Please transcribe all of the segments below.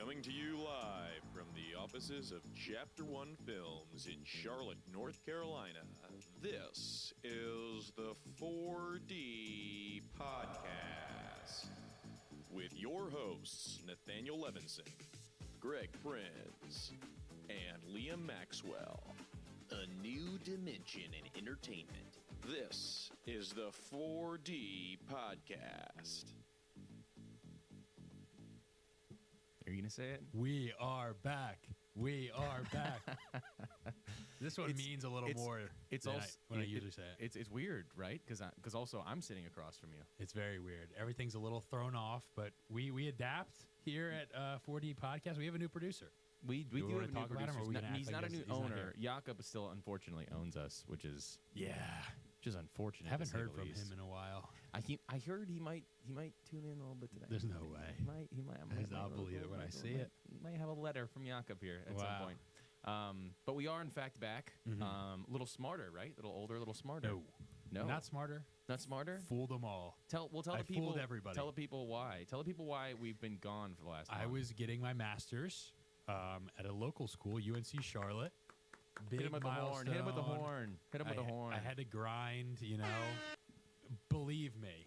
Coming to you live from the offices of Chapter 1 Films in Charlotte, North Carolina, this is the 4D Podcast with your hosts, Nathaniel Levinson, Greg Prinz, and Liam Maxwell. A new dimension in entertainment. This is the 4D Podcast. Are you going to say it? We are back. We are back. This one means a little more than I usually say it. It's weird, right? Because also I'm sitting across from you. It's very weird. Everything's a little thrown off, but we adapt here at 4D Podcast. We have a new producer. We do have a new producer. He's not a new owner. Jakob still, unfortunately, owns us, which is just unfortunate. Haven't heard from him in a while. I heard he might tune in a little bit today. There's no way. He might. I'll believe it when I see it. Might have a letter from Jakob here at some point. But we are in fact back. A little smarter, right? A little older, a little smarter. No, not smarter. Not smarter. Fooled them all. Tell the people. Fooled everybody. Tell the people why. Tell the people why we've been gone for the last month. I was getting my master's at a local school, UNC Charlotte. Big Hit him with milestone. the horn. Hit him with the horn. Hit him with the horn. I had to grind, Believe me,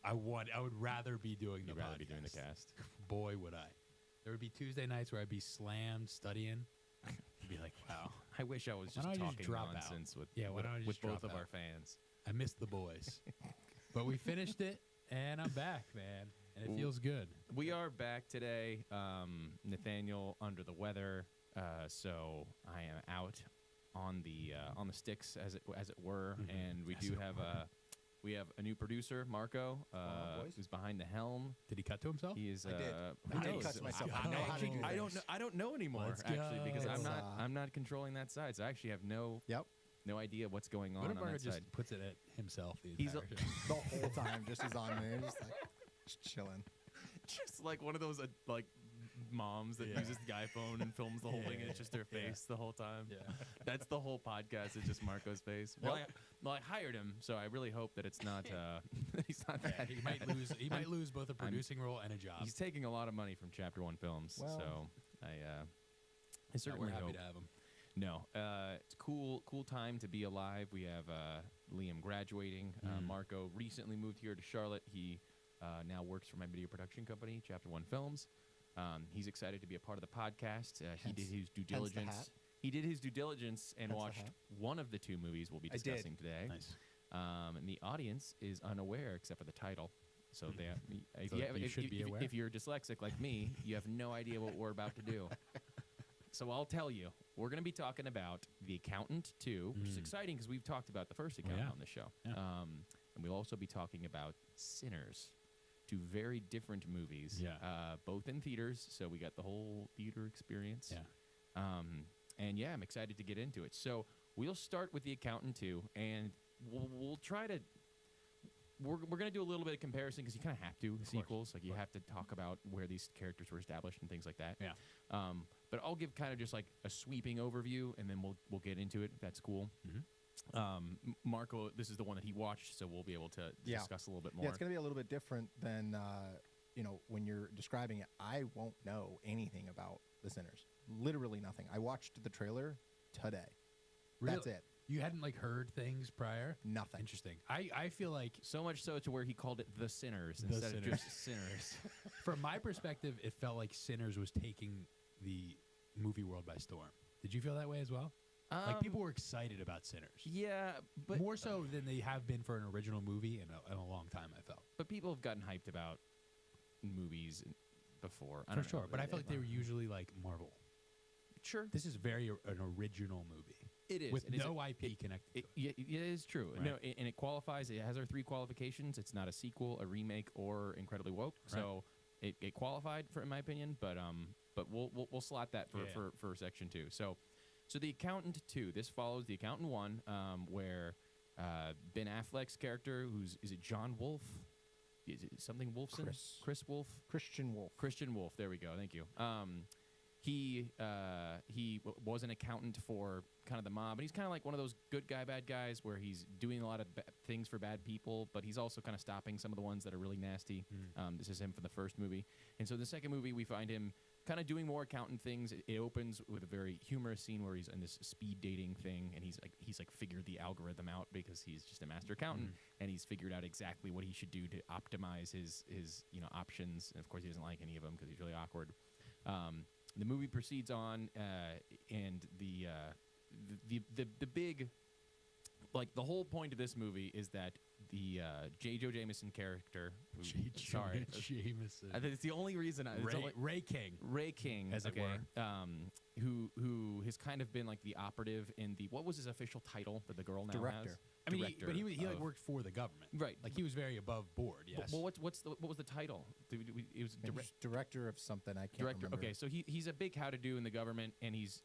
I would rather be doing the podcast. You'd rather be doing the cast. Boy, would I. There would be Tuesday nights where I'd be slammed studying. I'd be like, wow. I wish I was just talking nonsense with both of our fans. I missed the boys. But we finished it, and I'm back, man. And it feels good. We are back today. Nathaniel under the weather. So I am out on the sticks, as it were, and we do have a new producer, Marko, who's behind the helm. Did he cut to himself? He is. I did cut to myself. I don't know anymore actually because I'm not controlling that side, so I actually have no idea what's going on. What if that just puts it at himself the whole time, just is on there, just chilling. Just like one of those like moms that uses the iPhone and films the whole thing, and it's just their face the whole time. Yeah, that's the whole podcast. Is just Marko's face. Well, I hired him, so I really hope that it's not. He's not that. He might lose. He might lose both a producing role and a job. He's taking a lot of money from Chapter 1 Films, so I certainly we're happy hope. To have him. No, it's cool time to be alive. We have Liam graduating. Marko recently moved here to Charlotte. He now works for my video production company, Chapter 1 Films. He's excited to be a part of the podcast. He did his due diligence. He did his due diligence and watched one of the two movies we'll be discussing today. Nice. And the audience is unaware except for the title. So you should be aware. If you're dyslexic like me, you have no idea what we're about to do. So I'll tell you, we're going to be talking about The Accountant 2, which is exciting because we've talked about the first Accountant on the show. Yeah. And we'll also be talking about Sinners. Two very different movies, both in theaters, so we got the whole theater experience. Yeah. I'm excited to get into it. So we'll start with The Accountant 2, and we'll try to. We're going to do a little bit of comparison because you kind of have to sequels, like you have to talk about where these characters were established and things like that. Yeah. But I'll give kind of just like a sweeping overview, and then we'll get into it. If that's cool. Marko, this is the one that he watched, so we'll be able to discuss a little bit more. Yeah, it's going to be a little bit different than when you're describing it. I won't know anything about The Sinners. Literally nothing. I watched the trailer today. Really? That's it. You hadn't heard things prior? Nothing. Interesting. I feel like so much so to where he called it The Sinners instead of just Sinners. From my perspective, it felt like Sinners was taking the movie world by storm. Did you feel that way as well? People were excited about Sinners. Yeah, but more so than they have been for an original movie in a long time, I felt. But people have gotten hyped about movies before. For sure, but I feel like they were usually like Marvel. Sure. This is an original movie. It is. With no IP connected to it. It is true. Right. No, and it qualifies. It has our 3 qualifications. It's not a sequel, a remake, or incredibly woke. Right. So it qualified, in my opinion, but we'll slot that for section 2. So The Accountant 2, this follows The Accountant 1, where Ben Affleck's character, is it John Wolfe? Is it something Wolfson? Chris Wolfe. Christian Wolfe, there we go, thank you. was an accountant for kind of the mob, and he's kind of like one of those good guy, bad guys where he's doing a lot of things for bad people, but he's also kind of stopping some of the ones that are really nasty. This is him from the first movie. And so the second movie, we find him kind of doing more accountant things. It opens with a very humorous scene where he's in this speed dating thing, and he's like figured the algorithm out because he's just a master accountant, and he's figured out exactly what he should do to optimize his options. And of course, he doesn't like any of them because he's really awkward. The movie proceeds on, and the big, like, the whole point of this movie is that the J. Jonah Jameson character, sorry, Jameson. I think it's the only reason. Ray King, as it were, who has kind of been like the operative in the, what was his official title that the girl now Director. has? I mean, he like worked for the government, right? Like he was very above board. Yes. Well, what was the title? It was director of something. I can't remember. Okay, so he's a big how-to-do in the government, and he's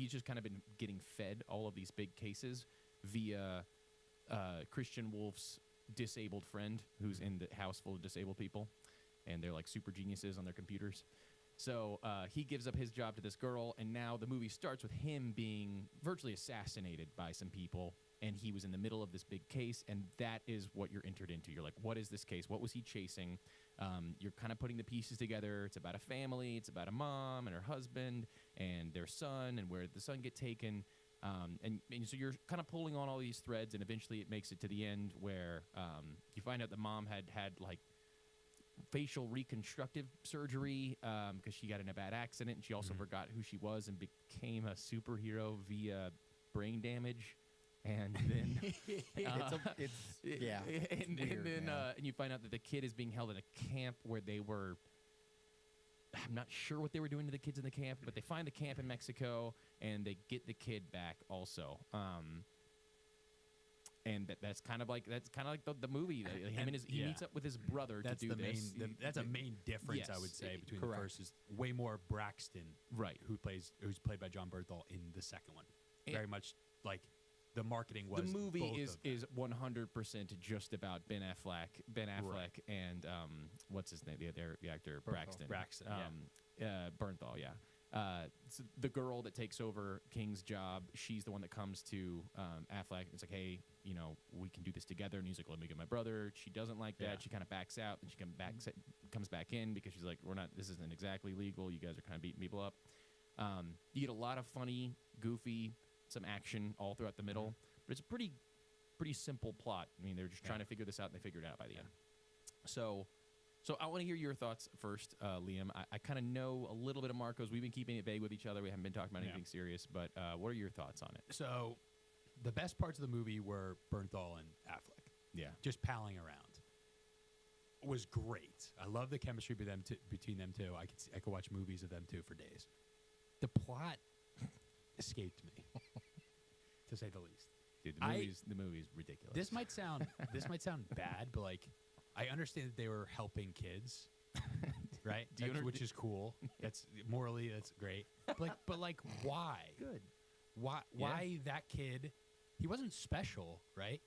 just kind of been getting fed all of these big cases via Christian Wolf's disabled friend, who's in the house full of disabled people, and they're like super geniuses on their computers. So he gives up his job to this girl, and now the movie starts with him being virtually assassinated by some people, and he was in the middle of this big case, and that is what you're entered into. You're like, what is this case? What was he chasing? You're kind of putting the pieces together. It's about a family. It's about a mom and her husband and their son, and where did the son get taken? And so you're kind of pulling on all these threads, and eventually it makes it to the end where you find out the mom had like facial reconstructive surgery because she got in a bad accident, and she also forgot who she was and became a superhero via brain damage. And then and you find out that the kid is being held in a camp where they were, I'm not sure what they were doing to the kids in the camp, but they find the camp in Mexico and they get the kid back also. And that's kind of like the movie. He meets up with his brother to do this. That's a main difference, I would say, between the first. Is way more Braxton, right? Who's played by John Bernthal in the second one. Very much like the marketing was. The movie is 100% just about Ben Affleck and what's his name? The actor Braxton. Bernthal, yeah. So the girl that takes over King's job, she's the one that comes to Affleck. It's like, hey, we can do this together. And he's like, let me get my brother. She doesn't like that. Yeah. She kind of backs out. Then she comes back in because she's like, this isn't exactly legal. You guys are kind of beating people up. You get a lot of funny, goofy, some action all throughout the middle, but it's a pretty simple plot. I mean, they're just trying to figure this out, and they figured it out by the end. So I want to hear your thoughts first, Liam. I kind of know a little bit of Marko's. We've been keeping it vague with each other. We haven't been talking about anything serious, but what are your thoughts on it? So the best parts of the movie were Bernthal and Affleck. Yeah. Just palling around. It was great. I love the chemistry between them two. I could watch movies of them two for days. The plot escaped me, to say the least. Dude, the movie's ridiculous. This might sound bad, but like, I understand that they were helping kids, right? Which is cool. That's morally, that's great. But like, why? Good. Why that kid? He wasn't special, right?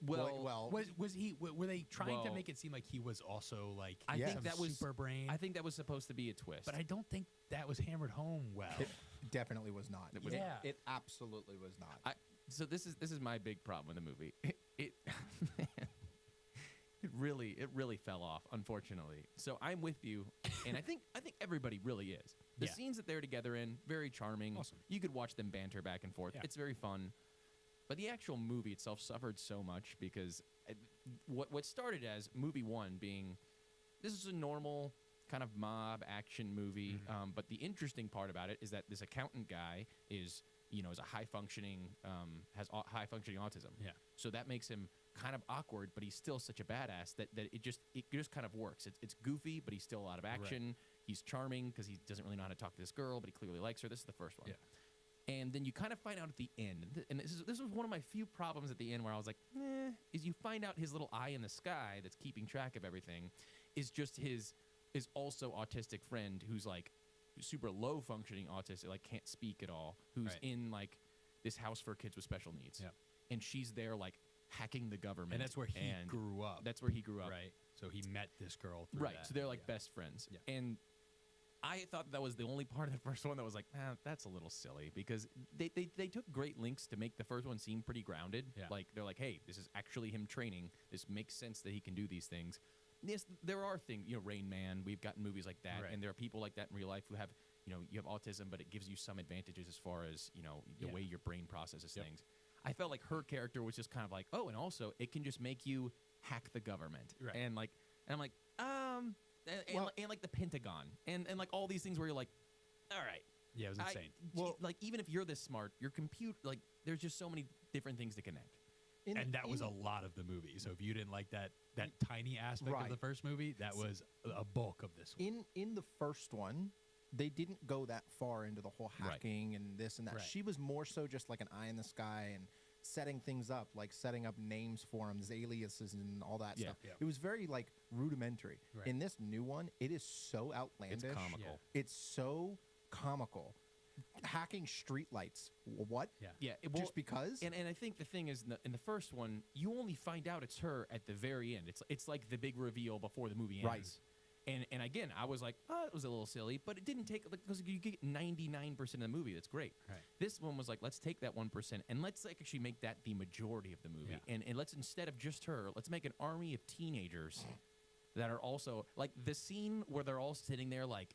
Well, was he? Were they trying to make it seem like he was also like I think that was super brain? I think that was supposed to be a twist, but I don't think that was hammered home well. It definitely was not. Yeah. It absolutely was not. So this is my big problem with the movie. It really fell off, unfortunately. So I'm with you, and I think everybody really is. The scenes that they're together in, very charming. Awesome. You could watch them banter back and forth. Yeah. It's very fun. But the actual movie itself suffered so much because what started as movie one being, this is a normal kind of mob action movie, but the interesting part about it is that this accountant guy is a high functioning autism. Yeah. So that makes him kind of awkward, but he's still such a badass that it just kind of works. It's goofy, but he's still a lot of action. Right. He's charming because he doesn't really know how to talk to this girl, but he clearly likes her. This is the first one. Yeah. And then you kind of find out at the end, and this was one of my few problems at the end where I was like, is you find out his little eye in the sky that's keeping track of everything is just his also autistic friend who's like super low functioning autistic, like can't speak at all, who's in like this house for kids with special needs. Yeah. And she's there like hacking the government. And that's where he grew up. That's where he grew up. Right. So he met this girl through right. that. So they're like best friends. Yeah. And I thought that was the only part of the first one that was like, that's a little silly because they took great links to make the first one seem pretty grounded. Yeah. Like they're like, hey, this is actually him training. This makes sense that he can do these things. Yes, there are things, Rain Man. We've gotten movies like that, Right. and there are people like that in real life who have, you have autism, but it gives you some advantages as far as the way your brain processes things. I felt like her character was just kind of like, oh, and also it can just make you hack the government, Right. and I'm like, and like the Pentagon, and like all these things where you're like, all right, Yeah, it was insane. well, like even if you're this smart, your compute, like there's just so many different things to connect. And that was a lot of the movie. So if you didn't like that tiny aspect of Right. the first movie, that was a bulk of this one. In the first one, they didn't go that far into the whole Right. hacking and this and that. Right. She was more so just like an eye in the sky and setting things up, like setting up names for them, aliases, and all that Yeah. stuff. Yeah. It was very like rudimentary. Right. In this new one, it is so outlandish. It's comical. It's so comical. Hacking streetlights. What? Yeah. Yeah, Just because? And I think the thing is, in the first one, you only find out it's her at the very end. It's like the big reveal before the movie ends. Right. And again, I was like, oh, it was a little silly, but it didn't take, because you get 99% of the movie. That's great. Right. This one was like, let's take that 1% and let's actually make that the majority of the movie. Yeah. And let's, instead of just her, let's make an army of teenagers that are also, like the scene where they're all sitting there like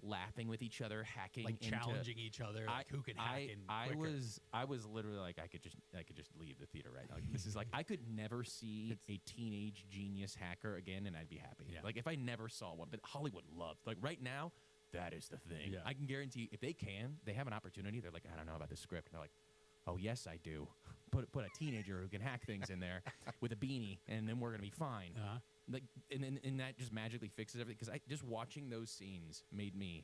laughing with each other, hacking, Like into, challenging each other, like who can hack in I quicker. was literally like, I could just leave the theater right now. Like, this is like, I could never see a teenage genius hacker again, and I'd be happy. Yeah. Like if I never saw one, but Hollywood loved. Like right now, that is the thing. Yeah. I can guarantee if they have an opportunity. They're like, I don't know about this script. And they're like, oh yes, I do. Put a teenager who can hack things in there with a beanie, and then we're gonna be fine. Uh-huh. Like, and that just magically fixes everything. Because just watching those scenes made me,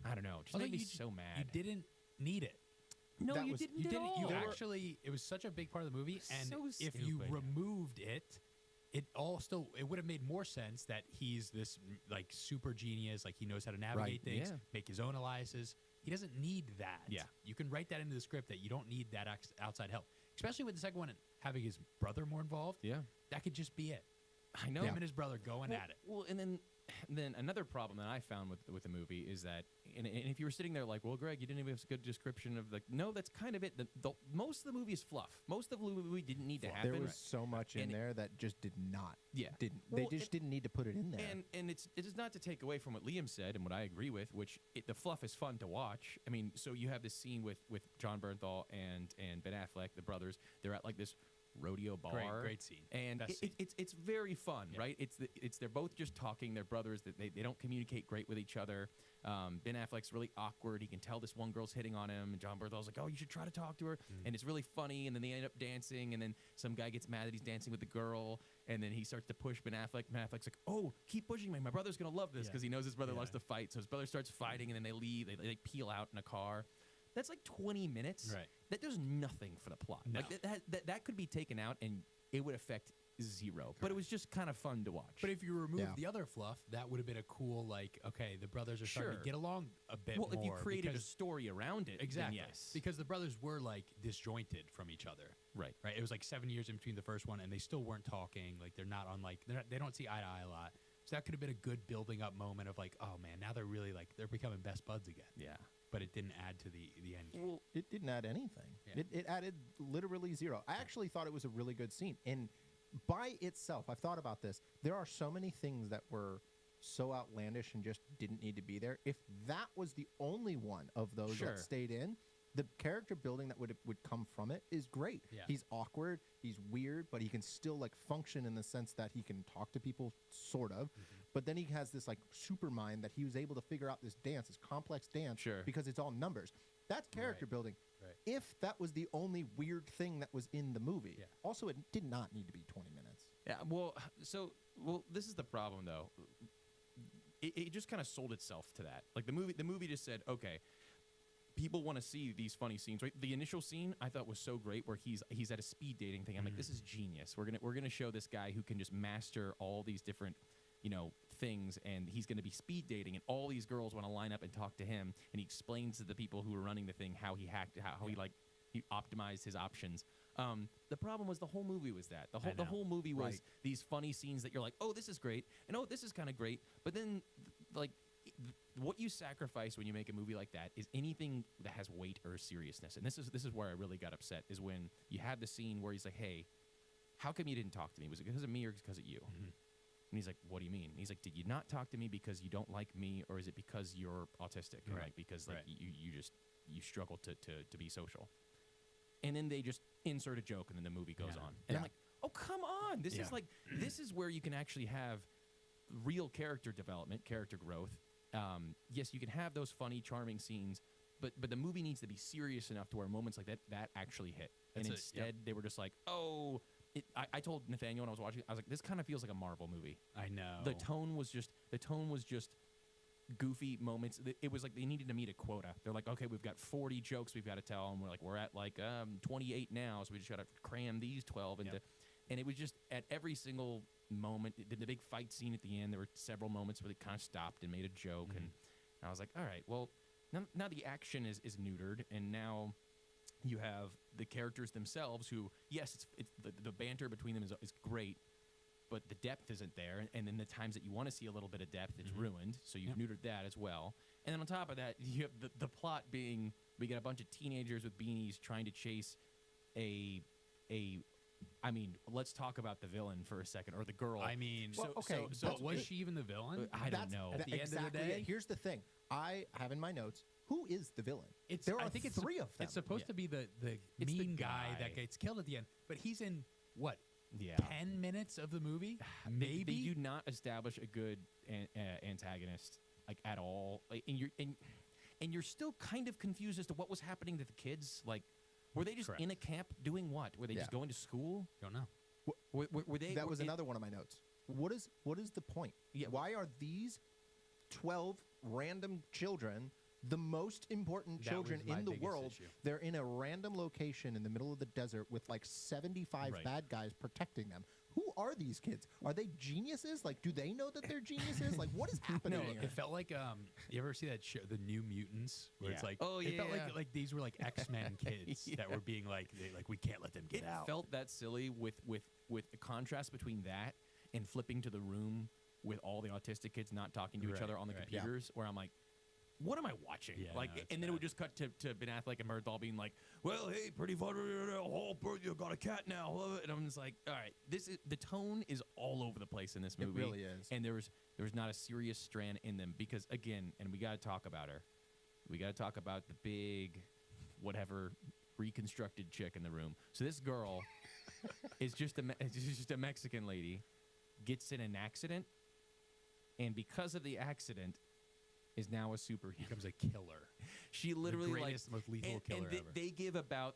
I don't know, just Although made me you so mad. You didn't need it. No, That you was- didn't. You at didn't. You all. actually, it was such a big part of the movie, and So if you stupid. removed it, it would have made more sense that he's this like super genius, like he knows how to navigate Right, things, yeah. make his own aliases. He doesn't need that. Yeah. You can write that into the script that you don't need that outside help, especially with the second one and having his brother more involved. Yeah, That could just be it. I know. Him and his brother going at it. Well, and then another problem that I found with the movie is that, and if you were sitting there like, well, Greg, you didn't even have a good description of the. No, that's kind of it. The most of the movie is fluff. Most of the movie didn't need to happen. There was so much in And- there that just did not. Yeah. Didn't. Well, They just didn't need to put it in there. And it is not to take away from what Liam said and what I agree with, which the fluff is fun to watch. I mean, so you have this scene with John Bernthal and Ben Affleck, the brothers. They're at like this rodeo bar. Great scene. And Best scene. it's very fun, Yeah. right? They're both just talking. They're brothers. That they don't communicate great with each other. Ben Affleck's really awkward. He can tell this one girl's hitting on him. And John Berthal's like, oh, you should try to talk to her. And it's really funny. And then they end up dancing. And then some guy gets mad that he's dancing with the girl. And then he starts to push Ben Affleck. Ben Affleck's like, oh, keep pushing me. My brother's going to love this Yeah. because he knows his brother Yeah. loves to fight. So his brother starts fighting. And then they leave. They peel out in a car. That's like 20 minutes. Right. That does nothing for the plot. No. Like that could be taken out and it would affect zero. But it was just kind of fun to watch. But if you remove Yeah. the other fluff, that would have been a cool, like, okay, the brothers are starting Sure. to get along a bit well, more. if you created a because- story around it, then exactly, yes. because the brothers were like disjointed from each other. Right. Right. It was like 7 years in between the first one, and they still weren't talking. Like they're not on like they don't see eye to eye a lot. So that could have been a good building up moment of like, oh man, now they're really like they're becoming best buds again. Yeah. But it didn't add to the end game. Well, It didn't add anything. Yeah. It added literally zero. I actually thought it was a really good scene. And by itself, I've thought about this. There are so many things that were so outlandish and just didn't need to be there. If that was the only one of those Sure. that stayed in, the character building that would come from it is great. Yeah. He's awkward, he's weird, but he can still like function in the sense that he can talk to people, sort of. But then he has this like super mind that he was able to figure out this dance, this complex dance, Sure. because it's all numbers. That's character Right. building. Right. If that was the only weird thing that was in the movie. Yeah. Also, it did not need to be 20 minutes. yeah. Well, this is the problem though. It just kind of sold itself to that. Like the movie just said, okay, people want to see these funny scenes, right? The initial scene I thought was so great where he's at a speed dating thing. I'm like, this is genius. We're gonna show this guy who can just master all these different, things, and he's gonna be speed dating, and all these girls want to line up and talk to him, and he explains to the people who are running the thing how he hacked, how he optimized his options. The problem was the whole movie was that. The know. whole movie was Right. these funny scenes that you're like, oh, this is great, and oh, this is kind of great, but then like what you sacrifice when you make a movie like that is anything that has weight or seriousness. And this is where I really got upset, is when you have the scene where he's like, hey, how come you didn't talk to me? Was it because of me or because of you? Mm-hmm. And he's like, what do you mean? And he's like, did you not talk to me because you don't like me, or is it because you're autistic? And Right. like, because like Right. you struggle to be social. And then they just insert a joke, and then the movie goes Yeah. on. And I'm Yeah. like, oh, come on. This Yeah. is like, this is where you can actually have real character development, character growth. Yes, you can have those funny, charming scenes, but the movie needs to be serious enough to where moments like that actually hit. That's and it, instead, yep. they were just like, oh. I told Nathaniel when I was watching, I was like, this kind of feels like a Marvel movie. I know. The tone was just goofy moments. It was like they needed to meet a quota. They're like, okay, we've got 40 jokes we've got to tell, and we're at like 28 now, so we just got to cram these 12 into. Yep. And it was just at every single moment. The big fight scene at the end, there were several moments where they kind of stopped and made a joke, and I was like, all right, well, now the action is neutered, and now you have the characters themselves who, yes, it's the banter between them is great, but the depth isn't there. And then the times that you want to see a little bit of depth, it's ruined. So you've neutered that as well. And then on top of that, you have the plot being, we get a bunch of teenagers with beanies trying to chase I mean, let's talk about the villain for a second, or the girl. I mean, Well, okay, but was she even the villain? I don't know. At the end of the exactly day? it. Here's the thing. I have in my notes, who is the villain? I think it's three of them. It's supposed Yeah. to be the It's the mean guy guy. that gets killed at the end, but he's in what? Yeah. 10 minutes of the movie? They Maybe. do not establish a good antagonist like at all. Like, and you're still kind of confused as to what was happening to the kids. Like, were they just Correct. in a camp doing what? Were they just Yeah. going to school? Don't know. Were they? That was were- another one of my notes. What is the point? Yeah. Why are these 12 random children the most important That children was my in the biggest world? issue. They're in a random location in the middle of the desert with like 75 Right. bad guys protecting them. Who are these kids? Are they geniuses? Like, do they know that they're geniuses? Like, what is happening here? It felt like you ever see that show, The New Mutants, where it's Yeah. like, Oh, it felt yeah. like these were like X-Men kids that were being like, we can't let them get It out. felt that silly with the contrast between that and flipping to the room with all the autistic kids not talking to each Right, other on the right. computers, where I'm like, what am I watching? Yeah, like, no, it's and then it would bad. just cut to Ben Affleck and Murtaugh being like, well, hey, pretty funny, you got a cat now, and I'm just like, all right, the tone is all over the place in this It movie. really is. And there was not a serious strand in them, because again, and we got to talk about her. We got to talk about the big, whatever, reconstructed chick in the room. So this girl is just a Mexican lady, gets in an accident, and because of the accident, is now a superhero. Becomes a killer. She literally, the greatest, most lethal killer and ever. they give about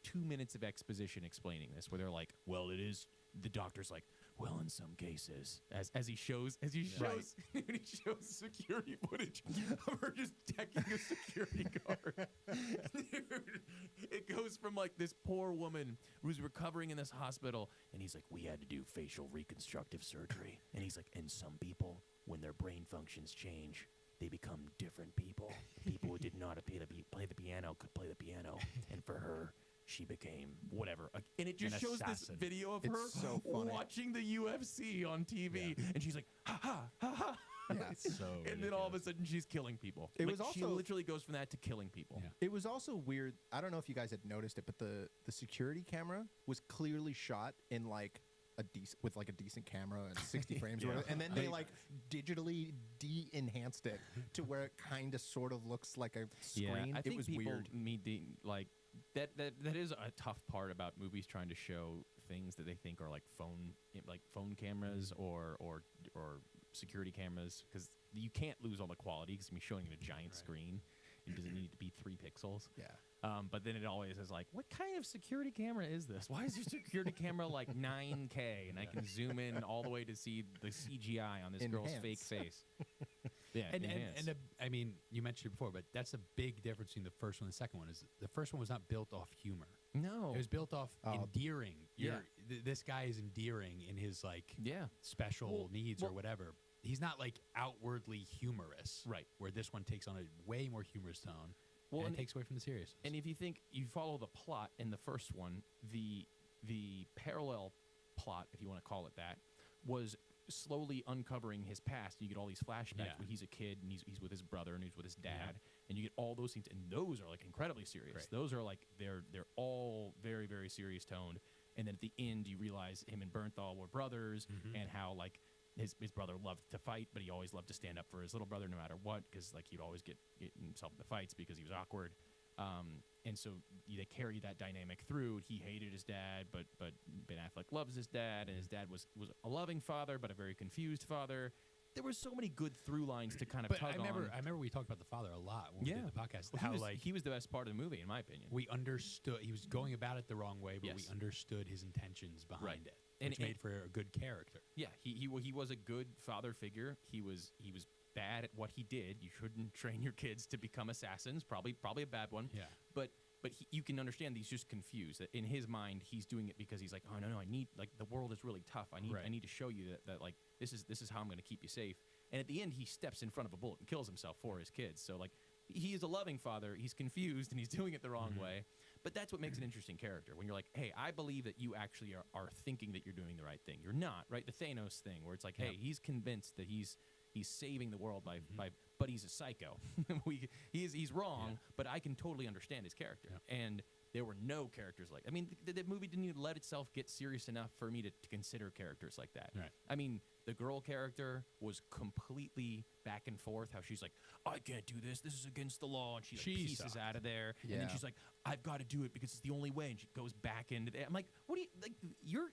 2 minutes of exposition explaining this, where they're like, well, it is. The doctor's like, well, in some cases, as he shows when he shows security footage of her just decking a security guard. Dude, it goes from like this poor woman who's recovering in this hospital, and he's like, we had to do facial reconstructive surgery, and he's like, and some people, when their brain functions change, they become different people. People who did not appear to play the piano could play the piano, and for her, she became whatever. And it just An shows this assassin. video of It's her so funny. watching the UFC on TV, and she's like, ha ha ha ha. Yeah. It's so And then all of a ridiculous. sudden, she's killing people. It Like, was she also- literally goes from that to killing people. Yeah. It was also weird. I don't know if you guys had noticed it, but the security camera was clearly shot in like a decent camera and 60 frames or Yeah. whatever. And then they like digitally de-enhanced it to where it kind of sort of looks like a screen. I It think was people weird. need the like that is a tough part about movies trying to show things that they think are like phone cameras or security cameras, because you can't lose all the quality because you're showing it a giant screen. It doesn't need to be 3 pixels. Yeah. But then it always is like, what kind of security camera is this? Why is your security camera like 9K and I can zoom in all the way to see the CGI on this girl's fake Enhance. face? Yeah, And enhance. I mean, you mentioned it before, but that's a big difference between the first one and the second one. Is the first one was not built off humor. no. It was built off Oh. endearing. Yeah. This guy is endearing in his like yeah. special needs or well- whatever. He's not like outwardly humorous, Right. Where this one takes on a way more humorous tone. Well, and and- it takes away from the seriousness. And if you think you follow the plot in the first one, the parallel plot, if you want to call it that, was slowly uncovering his past. You get all these flashbacks Yeah. when he's a kid and he's with his brother and he's with his dad, and you get all those things, and those are like incredibly serious. Right. Those are like they're all very, very serious toned. And then at the end, you realize him and Bernthal were brothers, and how like his brother loved to fight, but he always loved to stand up for his little brother no matter what, because like he'd always get himself into fights because he was awkward. And so they carry that dynamic through. He hated his dad, but Ben Affleck loves his dad, and his dad was a loving father, but a very confused father. There were so many good through lines to kind of But tug I remember on. we talked about the father a lot when we did the podcast. Well, how he was the best part of the movie, in my opinion. we understood he was going about it the wrong way, but we Yes. understood his intentions behind Right. it, And- which made for a good character. Yeah, he was a good father figure. He was bad at what he did. You shouldn't train your kids to become assassins. Probably a bad one. Yeah. But you can understand that he's just confused. That in his mind, he's doing it because he's like, oh no, I need, like, the world is really tough. I Right. need to show you that like this is how I'm going to keep you safe. And at the end, he steps in front of a bullet and kills himself for his kids. So like he is a loving father. He's confused and he's doing it the wrong way. But that's what makes an interesting character. When you're like, hey, I believe that you actually are thinking that you're doing the right thing. You're not, right? The Thanos thing, where it's like, hey, he's convinced that he's saving the world by but he's a psycho. He's wrong, but I can totally understand his character. And there were no characters like, I mean, the movie didn't even let itself get serious enough for me to consider characters like that. Right. I mean, the girl character was completely back and forth. How she's like, I can't do this. This is against the law, and she pieces sucked. out of there. And then Yeah. she's like, I've got to do it because it's the only way. And she goes back into it. I'm like, what do you like?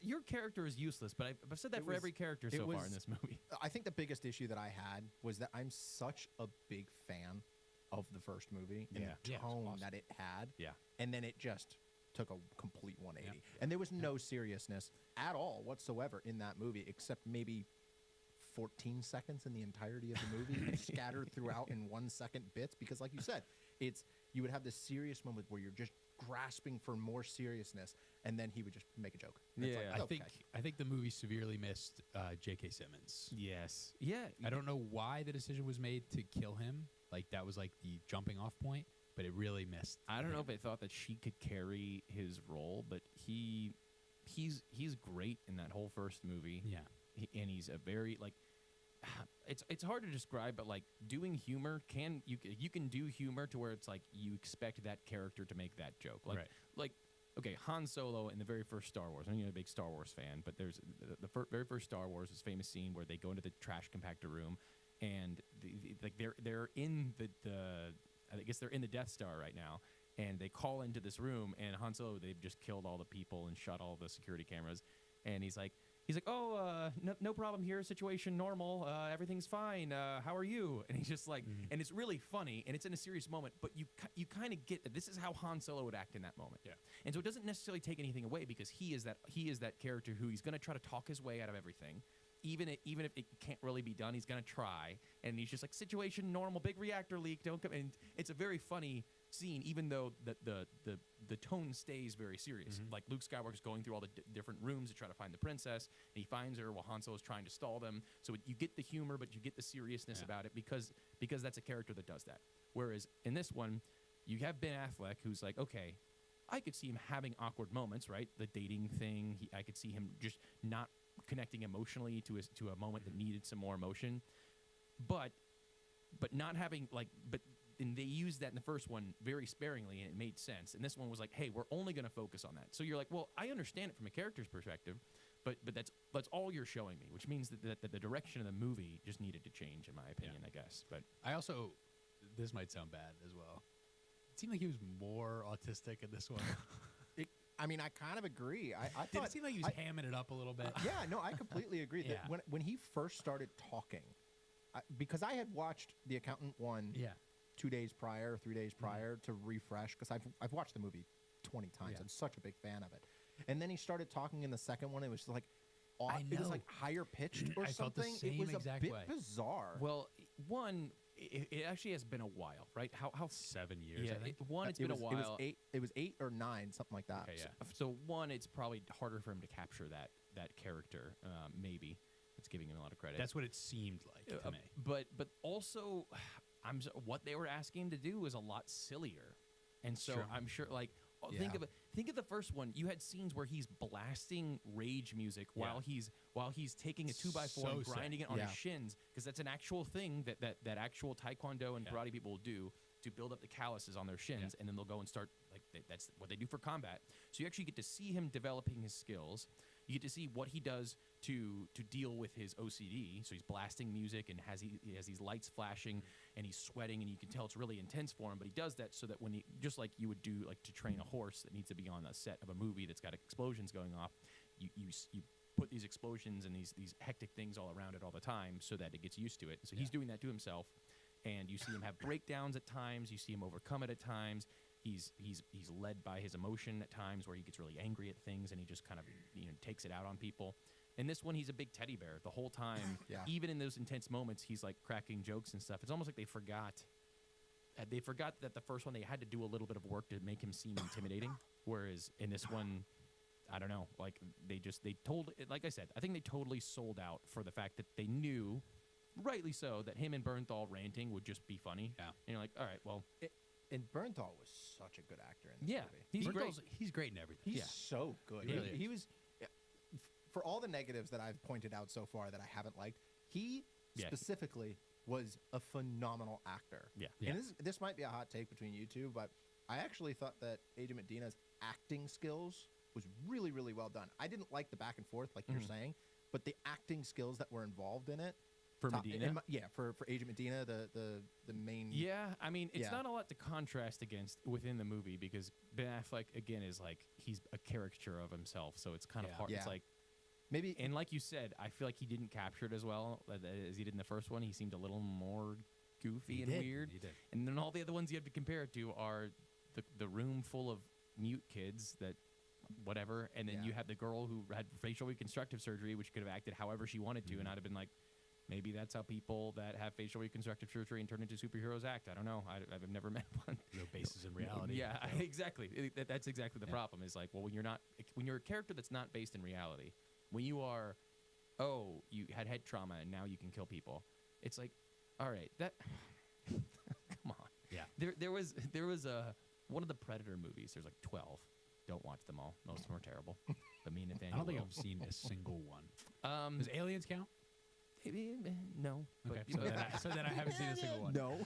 Your character is useless. But I've said that It for was- every character it so far was- in this movie. I think the biggest issue that I had was that I'm such a big fan of the first movie and Yeah. the Yeah, it was tone awesome. that it had. Yeah. And then it just took a complete 180. And there was no seriousness at all whatsoever in that movie, except maybe 14 seconds in the entirety of the movie, scattered throughout in 1 second bits. Because, like you said, you would have this serious moment where you're just grasping for more seriousness, and then he would just make a joke. And it's Yeah. like, I okay. think the movie severely missed J.K. Simmons. Yes. Yeah. I don't know why the decision was made to kill him. Like that was like the jumping off point, but it really missed. I don't know him. if they thought that she could carry his role, but he's great in that whole first movie. Yeah. And he's a very like it's hard to describe, but like doing humor you can do humor to where it's like you expect that character to make that joke. Like Right. like okay, Han Solo in the very first Star Wars. I'm not a big Star Wars fan, but there's the very first Star Wars is famous scene where they go into the trash compactor room, and like they're in the I guess they're in the Death Star right now, and they call into this room, and Han Solo, they've just killed all the people and shut all the security cameras, and he's like, oh, no problem here, situation normal, everything's fine, how are you? And he's just like, and it's really funny, and it's in a serious moment, but you kind of get that this is how Han Solo would act in that moment. Yeah. And so it doesn't necessarily take anything away, because he is that character who he's going to try to talk his way out of everything. Even if it can't really be done, he's going to try. And he's just like, situation normal, big reactor leak, don't come. And it's a very funny scene, even though the tone stays very serious. Like Luke Skywalker's going through all the different rooms to try to find the princess, and he finds her while Han Solo's trying to stall them. So you get the humor, but you get the seriousness about it because that's a character that does that. Whereas in this one, you have Ben Affleck, who's like, okay, I could see him having awkward moments, right? The dating thing, I could see him just not connecting emotionally to a moment that needed some more emotion, but not having and they used that in the first one very sparingly, and it made sense. And this one was like, hey, we're only going to focus on that. So you're like, well, I understand it from a character's perspective, but that's all you're showing me, which means that the direction of the movie just needed to change, in my opinion, I guess. But I also, this might sound bad as well. It seemed like he was more autistic in this one. I mean, I kind of agree. I Did thought it seem like he was hamming it up a little bit? yeah, no, I completely agree. Yeah. That when he first started talking, because I had watched The Accountant 1 Yeah. 2 days prior, 3 days prior to refresh, because I've watched the movie 20 times. Yeah. I'm such a big fan of it. And then he started talking in the second one. It was like, I it was know. like higher pitched or I felt the something. It same was a exact bit way. bizarre. well, one, it actually has been a while, right? How 7 years, yeah, I think. it's been a while. It was 8 or 9, something like that. Okay, yeah. So one, it's probably harder for him to capture that character. Maybe it's giving him a lot of credit. That's what it seemed like to me. But also, what they were asking him to do was a lot sillier, and so Sure. I'm sure like Think of the first one. You had scenes where he's blasting rage music while he's taking a 2x4 So and grinding it on his Yeah. shins, because that's an actual thing that actual Taekwondo and karate people will do to build up the calluses on their shins, and then they'll go and start that's what they do for combat. So you actually get to see him developing his skills. You get to see what he does to deal with his OCD. So he's blasting music and he has these lights flashing and he's sweating, and you can tell it's really intense for him. But he does that so that when he, just like you would do like to train a horse that needs to be on a set of a movie that's got explosions going off, you put these explosions and these hectic things all around it all the time so that it gets used to it. So he's doing that to himself, and you see him have breakdowns at times. You see him overcome it at times. He's led by his emotion at times, where he gets really angry at things and he just kind of takes it out on people. In this one, he's a big teddy bear the whole time. Yeah. Even in those intense moments, he's like cracking jokes and stuff. It's almost like they forgot. They forgot that the first one they had to do a little bit of work to make him seem intimidating, whereas in this one, I don't know. Like like I said, I think they totally sold out for the fact that they knew, rightly so, that him and Bernthal ranting would just be funny. Yeah. And you're like, all right, well. And Bernthal was such a good actor in this movie. He's great. He's great in everything. He's so good. He really is. He was, for all the negatives that I've pointed out so far that I haven't liked, he specifically was a phenomenal actor. Yeah. And this might be a hot take between you two, but I actually thought that Agent Medina's acting skills was really, really well done. I didn't like the back and forth like you're saying, but the acting skills that were involved in it. For Medina? For Agent Medina, the main. Yeah, I mean, it's Yeah. not a lot to contrast against within the movie, because Ben Affleck, again, is like, he's a caricature of himself, so it's kind of hard. Yeah. It's like, Maybe. and like you said, I feel like he didn't capture it as well as he did in the first one. He seemed a little more goofy and weird. He did. And then all the other ones you have to compare it to are the room full of mute kids that whatever, and then Yeah. you have the girl who had facial reconstructive surgery, which could have acted however she wanted to, and I'd have been like, maybe that's how people that have facial reconstructive surgery and turn into superheroes act. I don't know. I've never met one. No basis in reality. Yeah, so. exactly. That's exactly the problem. Is like, well, when you're a character that's not based in reality, when you are, you had head trauma and now you can kill people. It's like, all right, that come on. Yeah. There was one of the Predator movies. There's like 12. Don't watch them all. Most of them are terrible. But me and Nathaniel. I don't think will. I've seen a single one. Does Does Aliens count? No. Okay. But, So then I haven't seen a single one. No.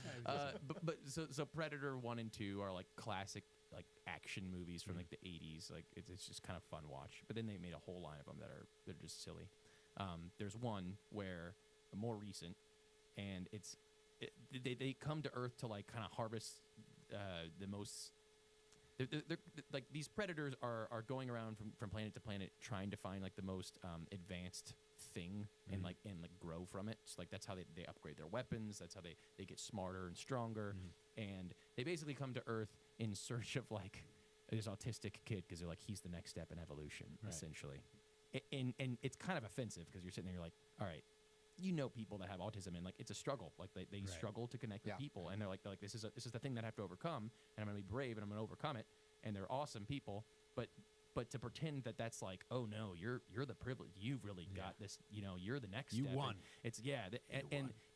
So Predator 1 and 2 are like classic like action movies from like the 80s. Like it's just kind of fun watch. But then they made a whole line of them they're just silly. There's one where more recent, and they come to Earth to like kind of harvest the most. They're like these predators are going around from planet to planet trying to find like the most advanced thing and like grow from it. So like that's how they upgrade their weapons. That's how they get smarter and stronger. And they basically come to Earth in search of like this autistic kid, because they're like, he's the next step in evolution, essentially. And it's kind of offensive, because you're sitting there, you're like, all right, people that have autism, and like it's a struggle. Like they struggle to connect with people, and they're like this is the thing that I have to overcome, and I'm gonna be brave and I'm gonna overcome it. And they're awesome people, but to pretend that that's like, oh no, you're the privileged, you've really got this, you're the next You step. won. It's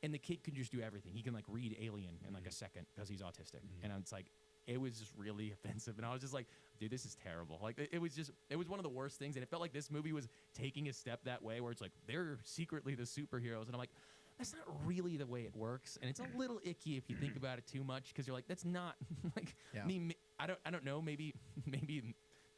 and the kid can just do everything. He can like read Alien in like a second because he's autistic, and it's like, it was just really offensive, and I was just like, dude, this is terrible. Like it was one of the worst things, and it felt like this movie was taking a step that way, where it's like they're secretly the superheroes, and I'm like, that's not really the way it works, and it's a little icky if you think about it too much, because you're like, that's not like. Yeah. I mean, I don't know. Maybe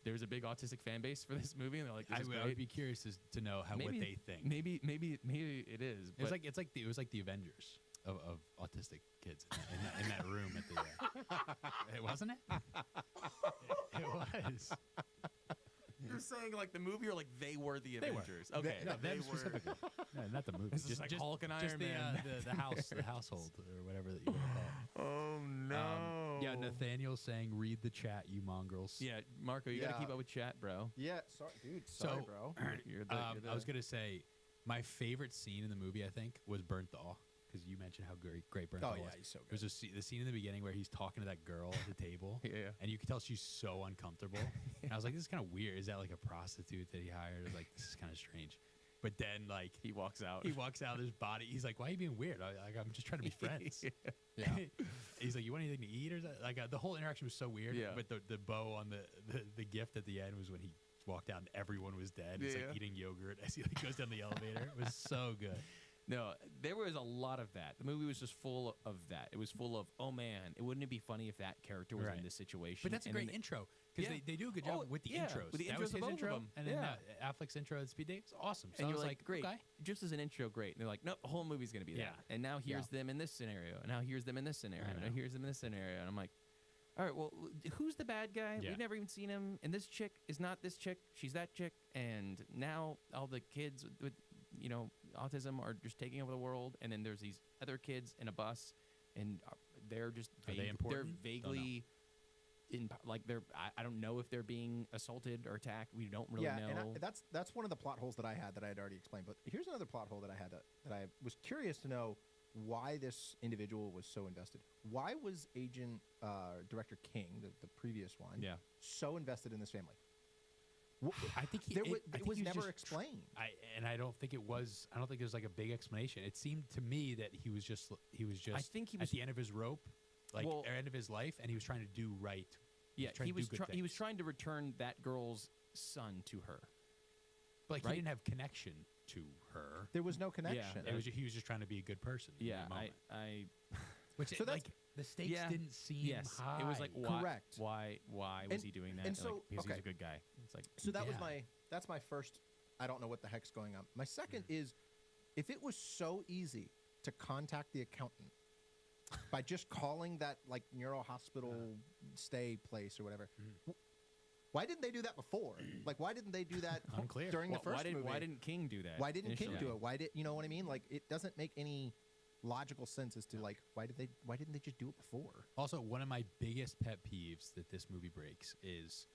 there's a big autistic fan base for this movie, and they're like, this is I great. would be curious to know what they think. Maybe it is. It was like it was like the Avengers of autistic kids in that room at the. It wasn't it? It was. You're saying like the movie, or like they were the They were. Avengers? Okay, No, they them were. specifically. No, not the movie. This is like Hulk and Iron Man. The household, or whatever that you want to call it. Oh no. Yeah, Nathaniel's saying, "Read the chat, you mongrels." Yeah, Marko, you gotta Yeah. keep up with chat, bro. Yeah, sorry, dude. Sorry, bro. You're I was gonna say, my favorite scene in the movie, I think, was Bernthal, because you mentioned how great Bernthal Oh, was. yeah, he's so There's the scene in the beginning where he's talking to that girl at the table, Yeah. and you can tell she's so uncomfortable. And I was like, this is kind of weird. Is that like a prostitute that he hired? Like, this is kind of strange. But then, like, He walks out. he walks out of his body. He's like, "Why are you being weird? I'm just trying to be friends." Yeah. He's like, "You want anything to eat or something?" Like, the whole interaction was so weird. Yeah. But the bow on the gift at the end was when he walked out and everyone was dead. He's Yeah. like eating yogurt as he like goes down the elevator. It was so good. No, there was a lot of that. The movie was just full of that. It was full of, oh man, wouldn't it be funny if that character was Right. in this situation? But that's a And then great they- intro because Yeah. they do a good job Oh, with the yeah, intros. with the That was intros of his both of intro, them. and then Yeah. Affleck's intro at Speed Date. It's awesome. So And I you're was like, great, okay. just as an intro, great. And they're like, nope, the whole movie's going to be Yeah. that. And now here's Yeah. them in this scenario. And now here's them in this scenario. I And now know. here's them in this scenario. And I'm like, all right, well, who's the bad guy? Yeah. We've never even seen him. And this chick is not this chick. She's that chick. And now all the kids with autism are just taking over the world. And then there's these other kids in a bus. And they're just Are they important? They're Don't know. vaguely I don't know if they're being assaulted or attacked. We don't really know. And that's one of the plot holes that I had already explained. But here's another plot hole that I had that I was curious to know why this individual was so invested. Why was Agent Director King, the previous one, Yeah. so invested in this family? I think he, There it, was, I it think was he never just explained. I don't think it was. I don't think there's like a big explanation. It seemed to me that he was just I think he at was the end of his rope, like Well- or end of his life, and he was trying to do right. Yeah, trying he to was do good he was things. trying to return that girl's son to her. But like right? he didn't have connection to her. There was no connection. He was just trying to be a good person. in Yeah, that moment. I Which So that's- like the stakes Yeah. didn't seem yes, high. it was like why Correct. why was And- he doing that? and Like, so- because he's okay. a good guy. It's like So that was Yeah. that's my first. I don't know what the heck's going on. My second is, if it was so easy to contact the accountant by just calling that like neuro hospital stay place or whatever, why didn't they do that before? Like, why didn't they do that Unclear. during the why first didn't movie? why didn't King do that? Why didn't King initially? do it? Why did you know what I mean? Like, it doesn't make any logical sense as to like why didn't they just do it before? Also, one of my biggest pet peeves that this movie breaks is,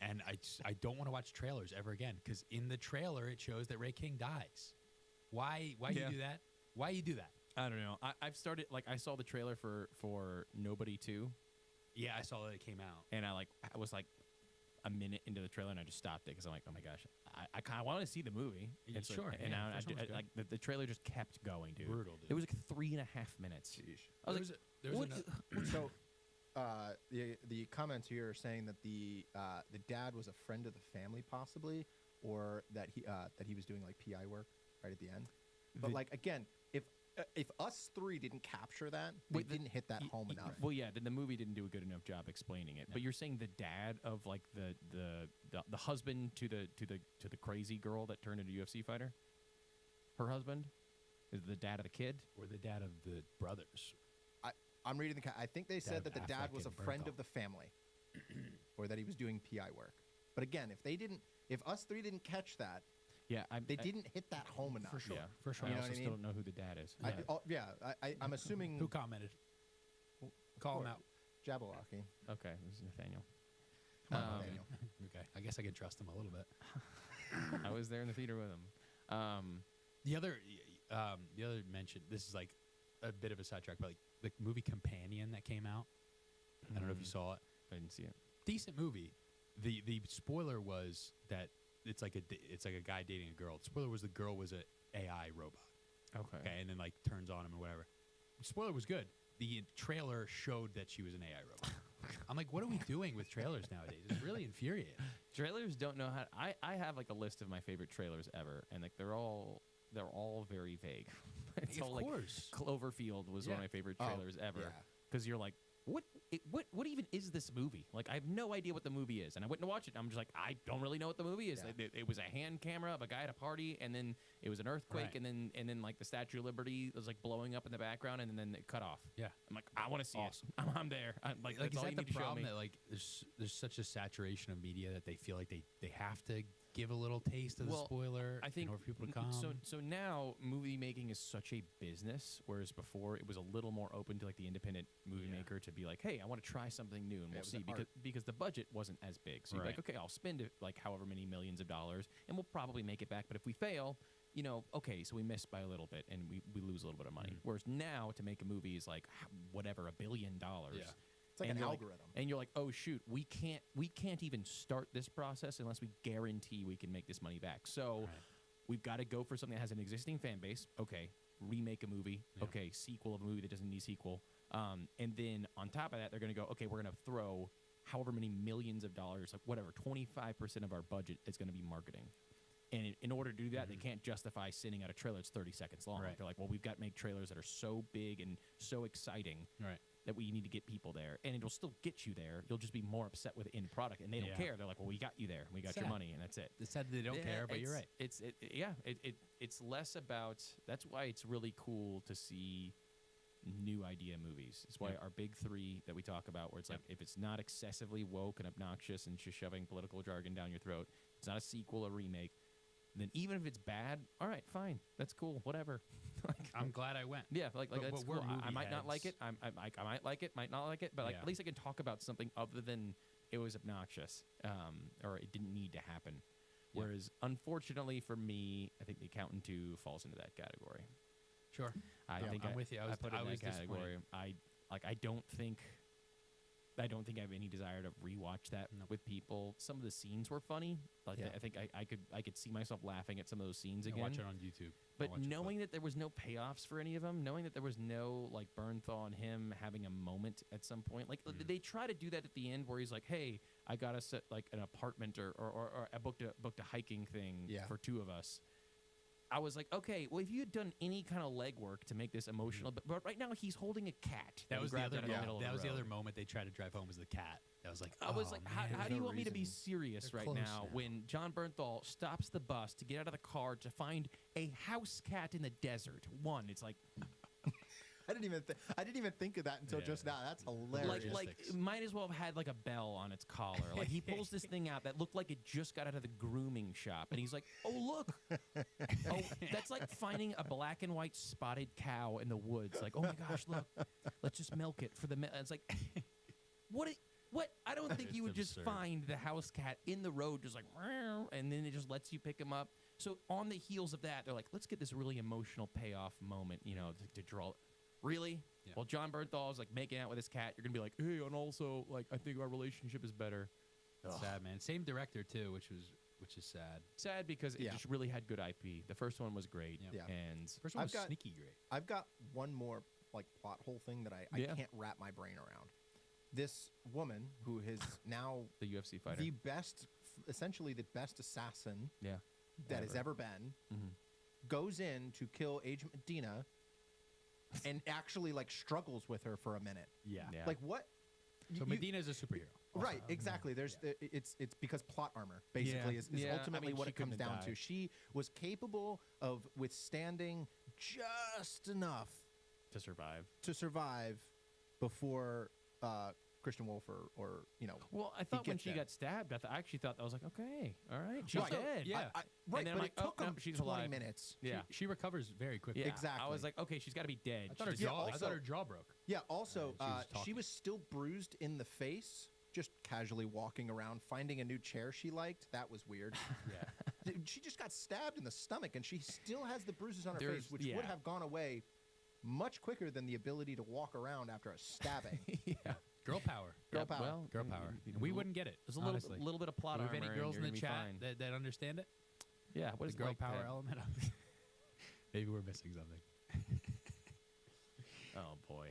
and I don't want to watch trailers ever again because in the trailer it shows that Ray King dies. Why Yeah. you do that? Why you do that? I don't know. I've started I saw the trailer for Nobody 2, Yeah, I saw that it came out. and I was like a minute into the trailer and I just stopped it because I'm like, oh my gosh, I kind of want to see the movie. Yeah, It's like- sure, and yeah, I, first one was good. like the trailer just kept going, dude. Brutal, dude. It was like 3.5 minutes. I was like, there was what? ano- So, the comments here are saying that the dad was a friend of the family, possibly, or that he was doing like PI work right at the end. But The- like again, if us three didn't capture that, they Wait, didn't hit that home enough. Well, yeah, the movie didn't do a good enough job explaining it. But you're saying the dad of like the husband to the crazy girl that turned into a UFC fighter, her husband, is the dad of the kid. or the dad of the brothers. I'm reading I think they said Dad that the dad Affleck was a and friend Bergdahl. of the family, or that he was doing PI work. But again, if us three didn't catch that, Yeah, they didn't hit that home enough. For sure. Yeah, For sure. I You know also what I still mean? don't know who the dad is. I'm assuming Who commented? Call him out. Jabberwocky. Okay, this is Nathaniel. Come on, Um, Nathaniel. Okay, I guess I can trust him a little bit. I was there in the theater with him. The other mention. This is like a bit of a sidetrack, but like the movie Companion that came out. I don't know if you saw it. I didn't see it. Decent movie. The spoiler was that it's like a guy dating a girl. The spoiler was the girl was a AI robot. Okay, and then like turns on him and whatever. Spoiler was good. The trailer showed that she was an AI robot. I'm like, what are we doing with trailers nowadays? It's really infuriating. Trailers don't know how. I have like a list of my favorite trailers ever, and like they're all very vague. It's Of all like course. Cloverfield was one of Yeah. my favorite Oh, trailers ever. yeah. Because you're like, what even is this movie? Like, I have no idea what the movie is, and I went to watch it. And I'm just like, I don't really know what the movie is. Yeah. Like, it was a hand camera of a guy at a party, and then it was an earthquake, Right. and then like the Statue of Liberty was like blowing up in the background, and then it cut off. Yeah. I'm like, I want to see Awesome. it. I'm there. I'm like, Like, that's is all that you the need to show problem me. that like there's such a saturation of media that they feel like they have to give a little taste of the Well, spoiler I think in order for people to come? So now movie making is such a business, whereas before it was a little more open to like the independent movie Yeah. maker to be like, hey, I want to try something new, and Yeah, we'll it was see an because the budget wasn't as big. So you're like, Right. okay, I'll spend it like however many millions of dollars, and we'll probably make it back. But if we fail, okay, so we missed by a little bit, and we lose a little bit of money. Whereas now to make a movie is like whatever $1 billion. Yeah. It's like And an you're like- algorithm. And you're like, oh shoot, we can't even start this process unless we guarantee we can make this money back. So Right. we've got to go for something that has an existing fan base. Okay, remake a movie. Yeah. Okay, sequel of a movie that doesn't need a sequel. And then on top of that, they're going to go, okay, we're going to throw however many millions of dollars, like whatever, 25% of our budget is going to be marketing. And in order to do that, they can't justify sending out a trailer that's 30 seconds long. Right. They're like, well, we've got to make trailers that are so big and so exciting Right. that we need to get people there. And it'll still get you there. You'll just be more upset with the end product. And they don't Yeah. care. They're like, well, we got you there. We got your Sad. money, and that's it. It's sad that they don't care, but you're right. It's less about. That's why it's really cool to see new idea movies. It's why Yeah. our big three that we talk about, where it's like, if it's not excessively woke and obnoxious and just shoving political jargon down your throat, it's not a sequel, a remake. Then even if it's bad, all right, fine, that's cool, whatever. Like, I'm glad I went. yeah, like But that's we're cool. I movie might not like it. heads. I might like it, might not like it, but like Yeah. at least I can talk about something other than it was obnoxious, or it didn't need to happen. Yeah. Whereas, unfortunately for me, I think The Accountant 2 falls into that category. Sure. I Yeah, think I'm with you. I put it I in was that category. disappointed. I don't think I have any desire to rewatch that Nope. with people. Some of the scenes were funny. Like Yeah. I think I could see myself laughing at some of those scenes I again. watch it on YouTube. But knowing that there was no payoffs for any of them, knowing that there was no like Bernthal and him having a moment at some point, like they try to do that at the end where he's like, "Hey, I got us like an apartment or I booked a hiking thing Yeah. for two of us." I was like, okay, well, if you had done any kind of legwork to make this emotional, but right now he's holding a cat. that he was the grabbed other. out of the middle of That the was the other road. moment they tried to drive home was the cat. I was like, I was oh, like, man. how there's do you no want me to be reason. serious They're right close now now. when John Bernthal stops the bus to get out of the car to find a house cat in the desert? One, it's like, I didn't even think of that until Yeah. just now. That's hilarious. like Logistics. might as well have had like a bell on its collar. Like he pulls this thing out that looked like it just got out of the grooming shop, and he's like, "Oh look, oh that's like finding a black and white spotted cow in the woods. Like, oh my gosh, look, let's just milk it for the." It's like, what? What? I don't think you would It's just absurd. find the house cat in the road, just like, "Meow," and then it just lets you pick him up. So on the heels of that, they're like, let's get this really emotional payoff moment, to draw. Really? Yeah. Well, John Bernthal is like making out with his cat. You're gonna be like, hey, and also like I think our relationship is better. Ugh. Sad, man. Same director too, which is sad. Sad because it Yeah. just really had good IP. The first one was great, Yeah. Yeah. and First one I've was got- sneaky great. I've got one more like plot hole thing that I Yeah. can't wrap my brain around. This woman who is now the UFC fighter. the best, essentially the best assassin yeah, that has ever been, Mhm. goes in to kill Agent Medina, and actually like struggles with her for a minute. Yeah. Yeah. Like what? So You- Medina's a superhero. Right, exactly. There's it's because plot armor basically Yeah. is Yeah, I ultimately mean, what she it comes couldn't down have to. died. She was capable of withstanding just enough to survive. to survive before Christian Wolf or Well, I thought when gets she there. got stabbed, I actually thought that was like, okay, all right, she's Right. dead. Yeah. right, then but I'm it like, oh, took no, them she's 20 alive. minutes. Yeah. She recovers very quickly. Yeah. I Exactly. was like, okay, she's got to be dead. I thought her She's Yeah, jaw. I also- thought her jaw broke. Yeah. Also, she was she talking. was still bruised in the face, just casually walking around, finding a new chair she liked. That was weird. Yeah. She just got stabbed in the stomach, and she still has the bruises on her There's- face, which yeah. would have gone away much quicker than the ability to walk around after a stabbing. yeah. Girl power. Girl Yeah, power. Well, Girl power. And we wouldn't get it. There's a honestly. little bit of plot Do we have armor. any and girls in you're the gonna be chat fine. that understand it? Yeah, what The is girl like power that? element of Maybe we're missing something. Oh boy.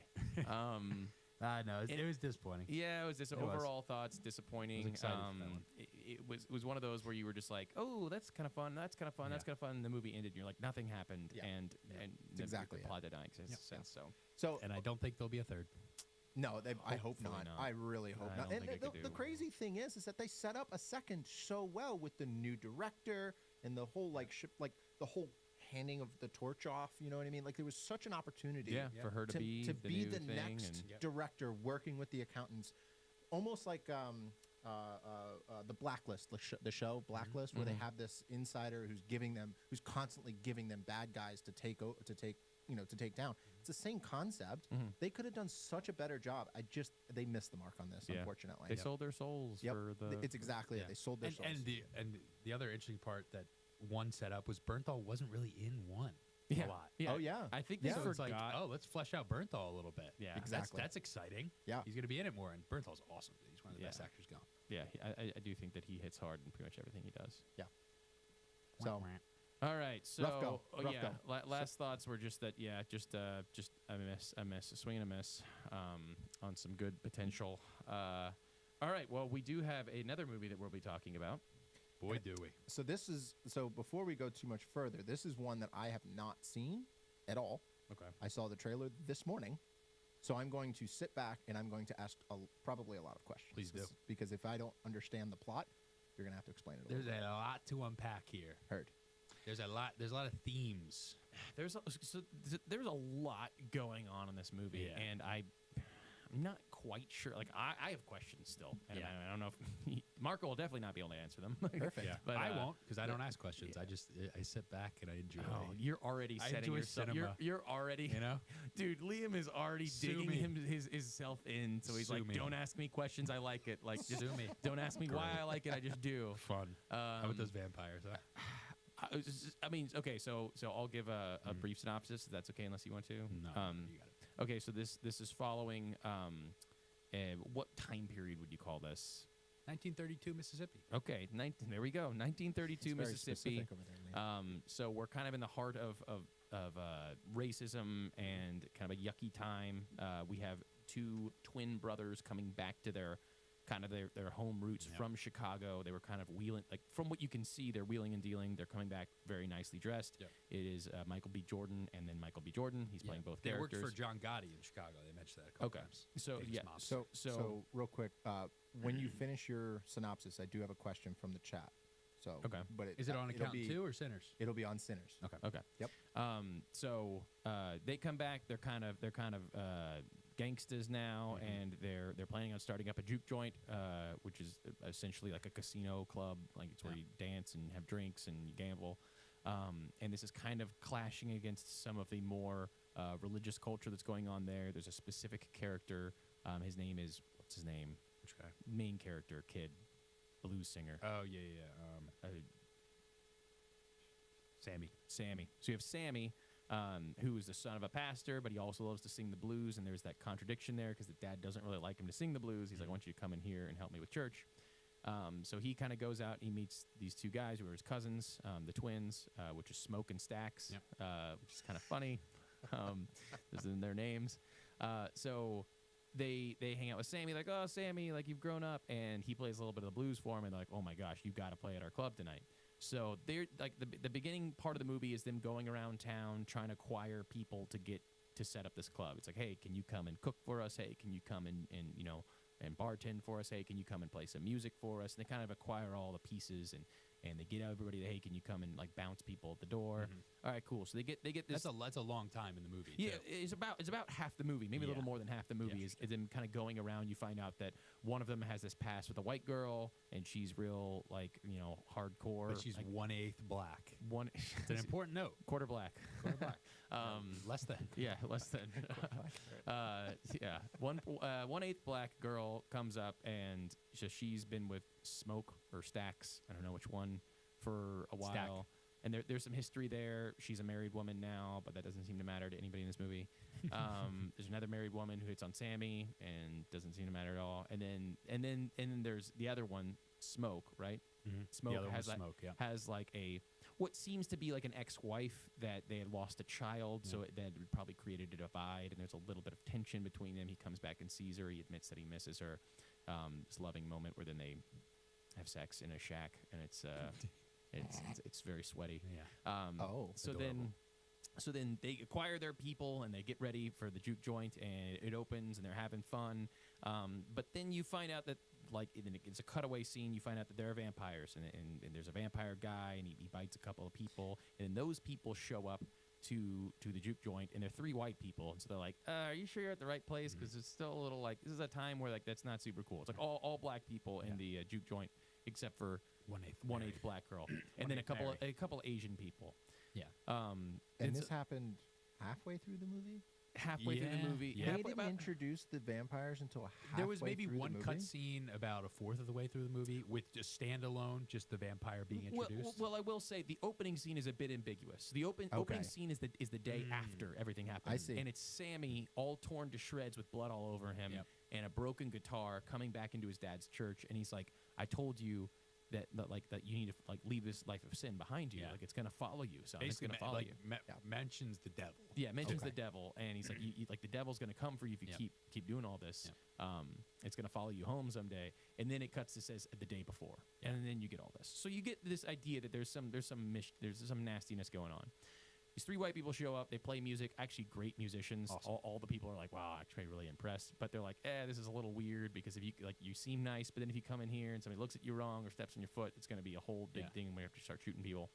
I know. It was disappointing. Yeah, it was was. overall thoughts disappointing. excited for that one. It was one of those where you were just like, oh, that's kind of fun. That's kind of fun. That's Yeah. kind of fun. And the movie ended, and you're like, nothing happened, Yeah. and the exactly the plot did not exist Yep. since. So So And I don't think there'll be a third. no, I hope Hopefully not. not. I really hope I not. don't And think it the, could the do. crazy thing is that they set up a second so well with the new director and the whole like the whole handing of the torch off. You know what I mean? Like there was such an opportunity. yeah, Yeah. for her to be the, new the thing next and Yep. director working with the accountants, almost like the Blacklist, the show Blacklist, where they Mhm. have this insider who's constantly giving them bad guys to take down. It's the same concept. Mhm. They could have done such a better job. They missed the mark on this, Yeah. unfortunately. they sold their souls Yep. for the. It's exactly it. Yeah. They sold their souls. And the other interesting part that one set up was Bernthal wasn't really in one yeah, a lot. yeah. Oh, yeah. I think they Yeah. So it's forgot. like, oh, let's flesh out Bernthal a little bit. Yeah. Exactly. That's exciting. Yeah. He's going to be in it more. And Bernthal's awesome. He's one of the Yeah. best actors going. Yeah, I do think that he hits hard in pretty much everything he does. So All right, so Rough go. Rough yeah, go. last thoughts were just that just a miss, a swing and a miss on some good potential. All right, well, we do have another movie that we'll be talking about. Boy, do we. So before we go too much further, this is one that I have not seen at all. Okay. I saw the trailer this morning. So I'm going to sit back and I'm going to ask probably a lot of questions. Please do. Because if I don't understand the plot, you're going to have to explain it a There's little bit. a lot to unpack here. Heard. There's a lot of themes. There's a lot going on in this movie, Yeah. and I'm not quite sure. Like, I have questions still, and Yeah. I don't know if Marko will definitely not be able to answer them. Perfect. Yeah, But, I uh, won't because I don't ask questions. I sit back and I enjoy. Oh, you're already I setting enjoy yourself. cinema. You're already, You know, dude. Liam is already Sue digging me. his self in, so he's Sue like, me. "Don't ask me questions. I like it. Like, just Sue me. don't ask me why Great. I like it. I just do." fun. How about those vampires? Huh? I mean, okay, so I'll give a brief synopsis. If that's okay, unless you want to. No, you got it. Okay, so this is following. What time period would you call this? 1932 Mississippi. Okay, there we go. 1932 It's very Mississippi. specific over there, Liam. So we're kind of in the heart of racism and kind of a yucky time. We have two twin brothers coming back to their home roots Yep. from Chicago. They were kind of wheeling, like from what you can see, they're wheeling and dealing. They're coming back very nicely dressed. Yep. It is Michael B. Jordan and then Michael B. Jordan. He's playing both They characters. worked for John Gotti in Chicago. They mentioned that a couple Okay. times. So, Famous yeah, mobster. So real quick, when you finish your synopsis, I do have a question from the chat. So, Okay. but Is it on it'll account be, 2 or Sinners? It'll be on Sinners. Okay. Yep. So they come back. They're kind of gangstas now, and they're planning on starting up a juke joint, which is essentially like a casino club. Like it's where you dance and have drinks and you gamble. And this is kind of clashing against some of the more religious culture that's going on there. There's a specific character. His name is what's his name? Which guy? Main character, kid, blues singer. Oh yeah. Sammy. So you have Sammy, who is the son of a pastor, but he also loves to sing the blues, and there's that contradiction there because the dad doesn't really like him to sing the blues. He's like, I want you to come in here and help me with church. So he kind of goes out, he meets these two guys who are his cousins, the twins, which is Smoke and Stacks, which is kind of funny. Those are their names. So they hang out with Sammy, like, oh, Sammy, like, you've grown up, and he plays a little bit of the blues for him, and they're like, oh my gosh, you got to play at our club tonight. So they're like the beginning part of the movie is them going around town trying to acquire people to set up this club. It's like, hey, can you come and cook for us? Hey, can you come and and bartend for us? Hey, can you come and play some music for us? And they kind of acquire all the pieces and they get everybody. Hey, can you come and like bounce people at the door? All right, cool. So they get this. That's a long time in the movie. Yeah, too. it's about half the movie, maybe a little Yeah. more than half the movie is them kind of going around. You find out that one of them has this past with a white girl, and she's real like hardcore. But she's like, 1/8 black. one. It's an important note. quarter black. Quarter black. Less than. Yeah, less than. Yeah, 1/8 black girl comes up, and so she's been with Smoke or Stacks. I don't know which one for a while. Stack. And there's some history there. She's a married woman now, but that doesn't seem to matter to anybody in this movie. There's another married woman who hits on Sammy and doesn't seem to matter at all. And then there's the other one, Smoke, right? Smoke The other has one's like, Smoke, yeah. has like what seems to be like an ex-wife that they had lost a child, so that probably created a divide, and there's a little bit of tension between them. He comes back and sees her. He admits that he misses her. This loving moment where then they have sex in a shack, and it's very sweaty. Yeah. So adorable. then they acquire their people and they get ready for the juke joint, and it opens and they're having fun. But then you find out that it's a cutaway scene. You find out that there are vampires, and there's a vampire guy, and he bites a couple of people, and then those people show up to the juke joint, and they're 3 white people, and so they're like, are you sure you're at the right place? Because it's still a little like this is a time where like that's not super cool. It's like all black people in the juke joint except for 1/8 black girl, and then a couple of Asian people. Yeah. And it's this happened halfway through the movie? halfway through the Yeah, movie. yeah. They halfway didn't introduce the vampires until halfway There was maybe through one the cut movie? scene about a fourth of the way through the movie with just standalone, just the vampire being introduced. Well, I will say the opening scene is a bit ambiguous. The opening scene is the day after everything happens. I see. And it's Sammy all torn to shreds with blood all over him Yep. and a broken guitar coming back into his dad's church, and he's like, "I told you that you need to like leave this life of sin behind you. Yeah. Like it's gonna follow you, son. It's Basically, gonna follow you. mentions the devil. Yeah, mentions Okay. the devil, and he's like, like the devil's gonna come for you if you Yep. keep doing all this. It's gonna follow you home someday. And then it cuts to says the day before, and then you get all this. So you get this idea that there's some nastiness going on. These three white people show up. They play music. Actually, great musicians. Awesome. All the people are like, "Wow, actually, really impressed." But they're like, this is a little weird because if you seem nice, but then if you come in here and somebody looks at you wrong or steps on your foot, it's going to be a whole big thing, and we have to start shooting people.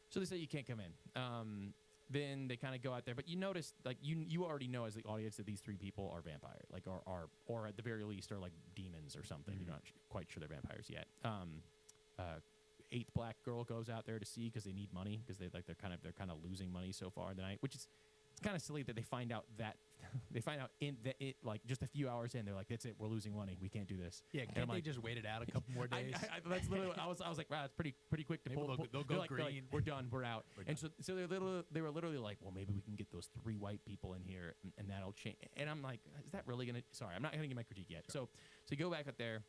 So they say you can't come in. Then they kind of go out there, but you notice, like you already know as the audience that these three people are vampire, like or at the very least are like demons or something. You're not quite sure they're vampires yet. Eighth black girl goes out there to see because they need money because they're kind of losing money so far in the night, which is it's kind of silly that they find out like just a few hours in they're like, that's it, we're losing money, we can't do this. Yeah, And can't I'm they like, just wait it out a couple more days? that's literally what I was like, wow, it's pretty quick to Maybe pull. they'll go they're like, green. we're done, we're out. We're And so they were literally like, well, maybe we can get those three white people in here and that'll change. And I'm like, is that really gonna? Sorry, I'm not gonna get my critique yet. Sure. So you go back up there.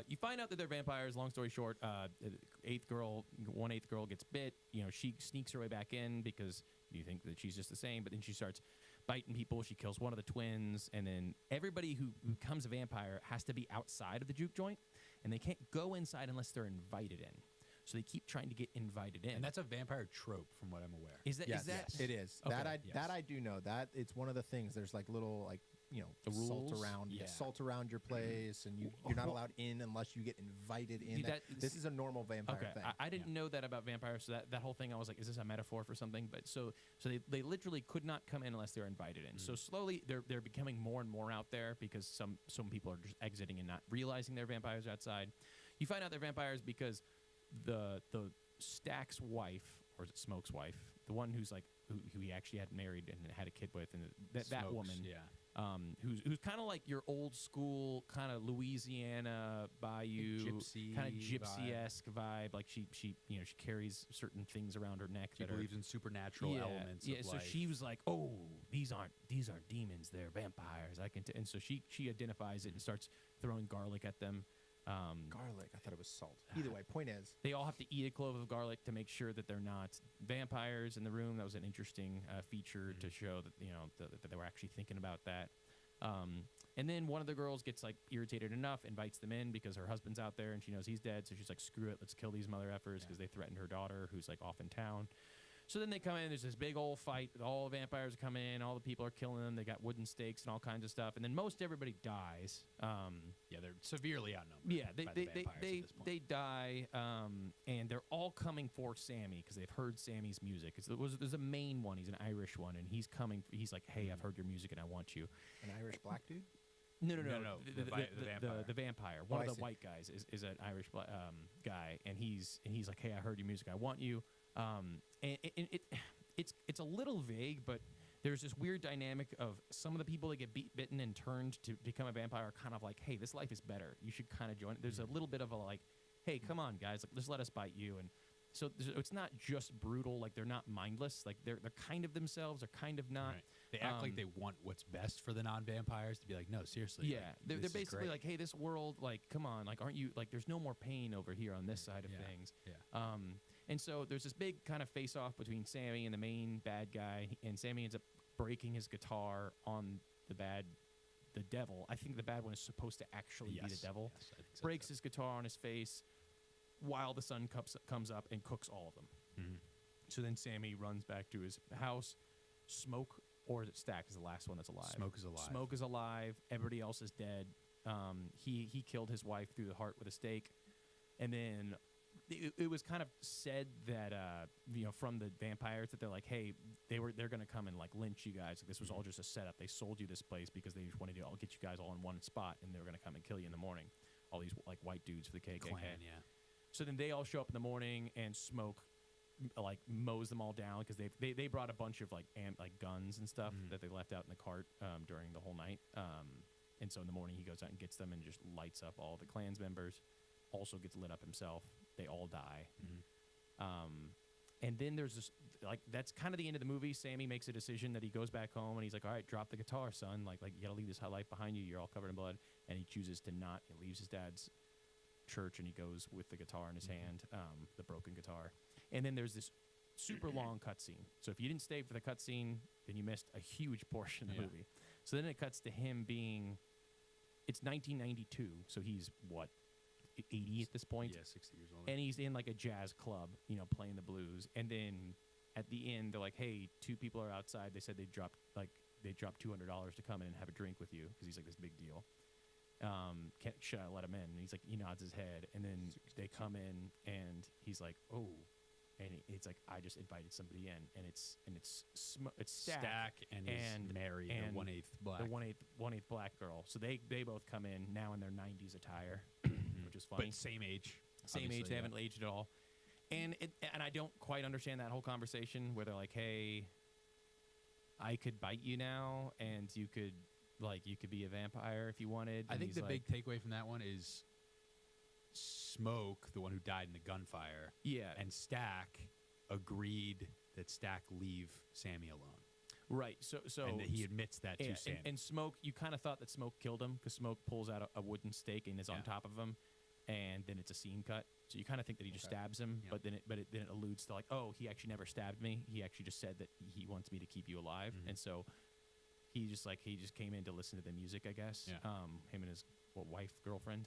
You find out that they're vampires. Long story short, one eighth girl gets bit. She sneaks her way back in because you think that she's just the same, but then she starts biting people. She kills one of the twins, and then everybody who becomes a vampire has to be outside of the juke joint, and they can't go inside unless they're invited in. So they keep trying to get invited in. And that's a vampire trope, from what I'm aware. Is that? Yes, Is that? it is. Okay. That I do know. That it's one of the things. There's like little The salt rules? around Yeah. salt around your place, and you're not allowed in unless you get invited in. This is a normal vampire Okay, thing. I didn't know that about vampires. So that whole thing, I was like, is this a metaphor for something? But so they literally could not come in unless they're invited in. So slowly they're becoming more and more out there because some people are just exiting and not realizing they're vampires outside. You find out they're vampires because the Stack's wife, or is it Smoke's wife, the one who's like who he actually had married and had a kid with, and that Smokes, woman, yeah. who's kind of like your old school kind of Louisiana bayou Gypsy kind of gypsy-esque vibe. Like she carries certain things around her neck She that believes in supernatural elements yeah. of So life. she was like, oh, these aren't demons, they're vampires. And so she identifies it and starts throwing garlic at them. Garlic. I thought it was salt. Either way, point is, They all have to eat a clove of garlic to make sure that they're not vampires in the room. That was an interesting feature to show that that they were actually thinking about that. And then one of the girls gets like irritated enough, invites them in because her husband's out there and she knows he's dead. So she's like, screw it, let's kill these mother effers because they threatened her daughter who's like off in town. So then they come in, there's this big old fight. All the vampires come in, all the people are killing them. They got wooden stakes and all kinds of stuff. And then most everybody dies. Yeah, they're severely outnumbered. Yeah, by the vampires at this point. they die, and they're all coming for Sammy because they've heard Sammy's music. There's a main one, he's an Irish one, and he's coming. He's like, hey, I've heard your music and I want you. an Irish black dude. No. The vampire. The vampire. Oh, One I of the see. white guys is an Irish guy, and he's like, hey, I heard your music, I want you. And it's a little vague, but there's this weird dynamic of some of the people that get bitten and turned to become a vampire are kind of like, hey, this life is better. You should kind of join it. There's a little bit of a like, hey, come on, guys, like, just let us bite you. And so it's not just brutal. Like, they're not mindless. Like, they're kind of themselves. They're kind of not. Right. They act like they want what's best for the non-vampires to be like, no, seriously. Yeah, like, they're this is basically great. like, hey, this world, like, come on, like, aren't you, like, there's no more pain over here on this side of things. Yeah. And so there's this big kind of face-off between Sammy and the main bad guy, and Sammy ends up breaking his guitar on the devil. I think the bad one is supposed to actually be the devil. Yes, I think so, Breaks too. his guitar on his face while the sun comes up and cooks all of them. Mhm. So then Sammy runs back to his house. Smoke, or is it Stack, is the last one that's alive. Smoke is alive. Smoke is alive. Everybody else is dead. He killed his wife through the heart with a stake. And then it was kind of said that from the vampires that they're like, hey, they're gonna come and like lynch you guys. Like, this was all just a setup. They sold you this place because they just wanted to get you guys all in one spot, and they were gonna come and kill you in the morning. All these like white dudes for the KKK. Clan, yeah. So then they all show up in the morning, and Smoke like mows them all down because they brought a bunch of like guns and stuff that they left out in the cart during the whole night. And so in the morning he goes out and gets them and just lights up all the Klan's members. Also gets lit up himself. They all die. And then there's this, like, that's kind of the end of the movie. Sammy makes a decision that he goes back home and he's like, all right, drop the guitar, son. Like you gotta leave this high life behind you. You're all covered in blood. And he chooses to not. He leaves his dad's church, and he goes with the guitar in his hand, the broken guitar. And then there's this super long cutscene. So if you didn't stay for the cutscene, then you missed a huge portion of the movie. So then it cuts to him being, it's 1992, so he's, what, 80 at this point? Yeah, 60 years old. And he's in like a jazz club, you know, playing the blues. And then at the end, they're like, hey, 2 people are outside. They said they dropped $200 to come in and have a drink with you, because he's like this big deal. Should I let him in? And he's like, he nods his head. And then they come in, and he's like, oh. And it's like, I just invited somebody in, and it's Stack and Mary, and the 1/8 black. the 1/8 black girl. So they both come in now in their 90s attire, which is funny. But same age. Same age. They haven't aged at all. And I don't quite understand that whole conversation where they're like, hey, I could bite you now, and you could be a vampire if you wanted. I And think he's the big takeaway from that one is Smoke, the one who died in the gunfire, and Stack agreed that Stack leave Sammy alone. Right. So and that he admits that to Sammy. And Smoke, you kind of thought that Smoke killed him, because Smoke pulls out a wooden stake and is on top of him, and then it's a scene cut. So you kind of think that he just stabs him, but then it alludes to like, oh, he actually never stabbed me. He actually just said that he wants me to keep you alive, and so he just came in to listen to the music, I guess. Yeah. Him and his girlfriend.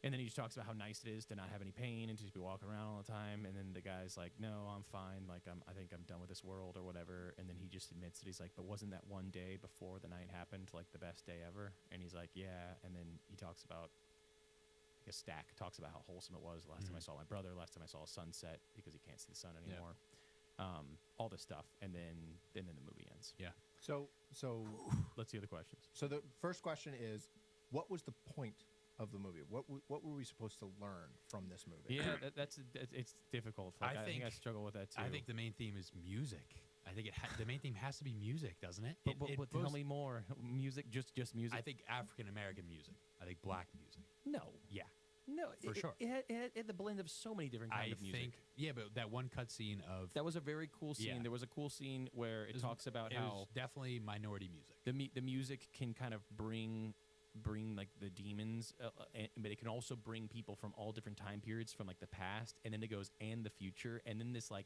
And then he just talks about how nice it is to not have any pain and to just be walking around all the time. And then the guy's like, no, I'm fine. Like, I think I'm done with this world or whatever. And then he just admits that he's like, but wasn't that one day before the night happened like the best day ever? And he's like, yeah. And then he talks about, I guess Stack talks about how wholesome it was. Last time I saw my brother, last time I saw a sunset, because he can't see the sun anymore. All this stuff. And then the movie ends. Yeah. So Let's hear the questions. So the first question is, what was the point of the movie? What were we supposed to learn from this movie? Yeah, it's difficult. Like, I think I struggle with that too. I think the main theme is music. I think the main theme has to be music, doesn't it? But tell me more. Music, just music. I think African American music. I think black music. No. Yeah. No, for sure. It had the blend of so many different kinds of music. But that one cutscene of that was a very cool scene. Yeah. There was a cool scene where it talks about how was definitely minority music. The music can kind of bring like the demons, but it can also bring people from all different time periods from like the past, and then it goes and the future, and then this like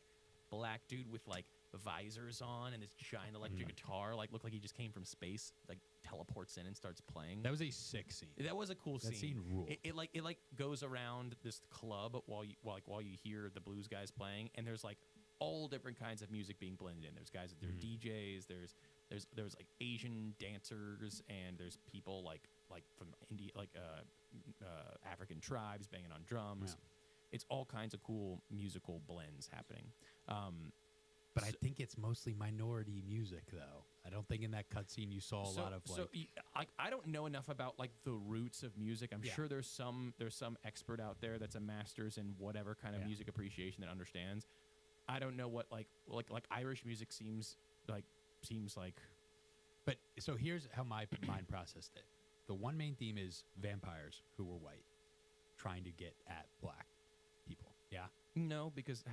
black dude with like visors on and this giant electric guitar, like looked like he just came from space, like teleports in and starts playing. That was a sick scene. That was a cool scene. That scene ruled. It like goes around this club while you hear the blues guys playing, and there's like all different kinds of music being blended in. There's guys that are DJs. There's like Asian dancers, and there's people like from India, like African tribes banging on drums. Yeah. It's all kinds of cool musical blends happening. But I think it's mostly minority music, though. I don't think in that cutscene you saw a lot of like. So I don't know enough about like the roots of music. I'm sure there's some expert out there that's a master's in whatever kind of music appreciation that understands. I don't know what like Irish music seems like. But so here's how my mind processed it. The one main theme is vampires who were white trying to get at black people. Yeah. No, because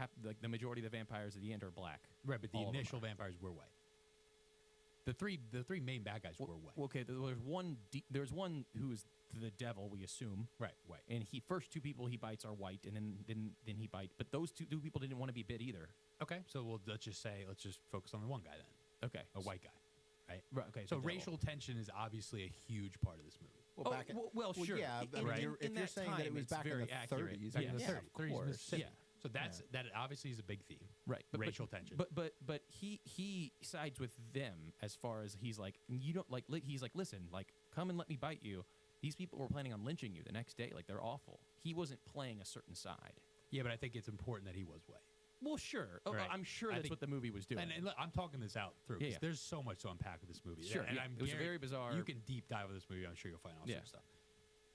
the majority of the vampires at the end are black. Right, but the initial vampires were white. The three main bad guys were white. Okay, there's one who is the devil, we assume. Right, white. And first 2 people he bites are white, and then he bites. But those two people didn't want to be bit either. Okay, so let's just focus on the one guy then. Okay, a white guy. Right. Okay. So racial tension is obviously a huge part of this movie. Well, sure. Yeah, if you're saying that it was back in the 30s, back in the 30s, of course. Yeah. So that obviously is a big theme, right? Racial tension. But he sides with them as far as he's like, you don't like. He's like, listen, like, come and let me bite you. These people were planning on lynching you the next day. Like, they're awful. He wasn't playing a certain side. Yeah, but I think it's important that he was white. Well, sure. Right. I'm sure that's what the movie was doing. And look, I'm talking this out through. Yeah. There's so much to unpack with this movie. Sure. And it was very bizarre. You can deep dive with this movie. I'm sure you'll find awesome stuff.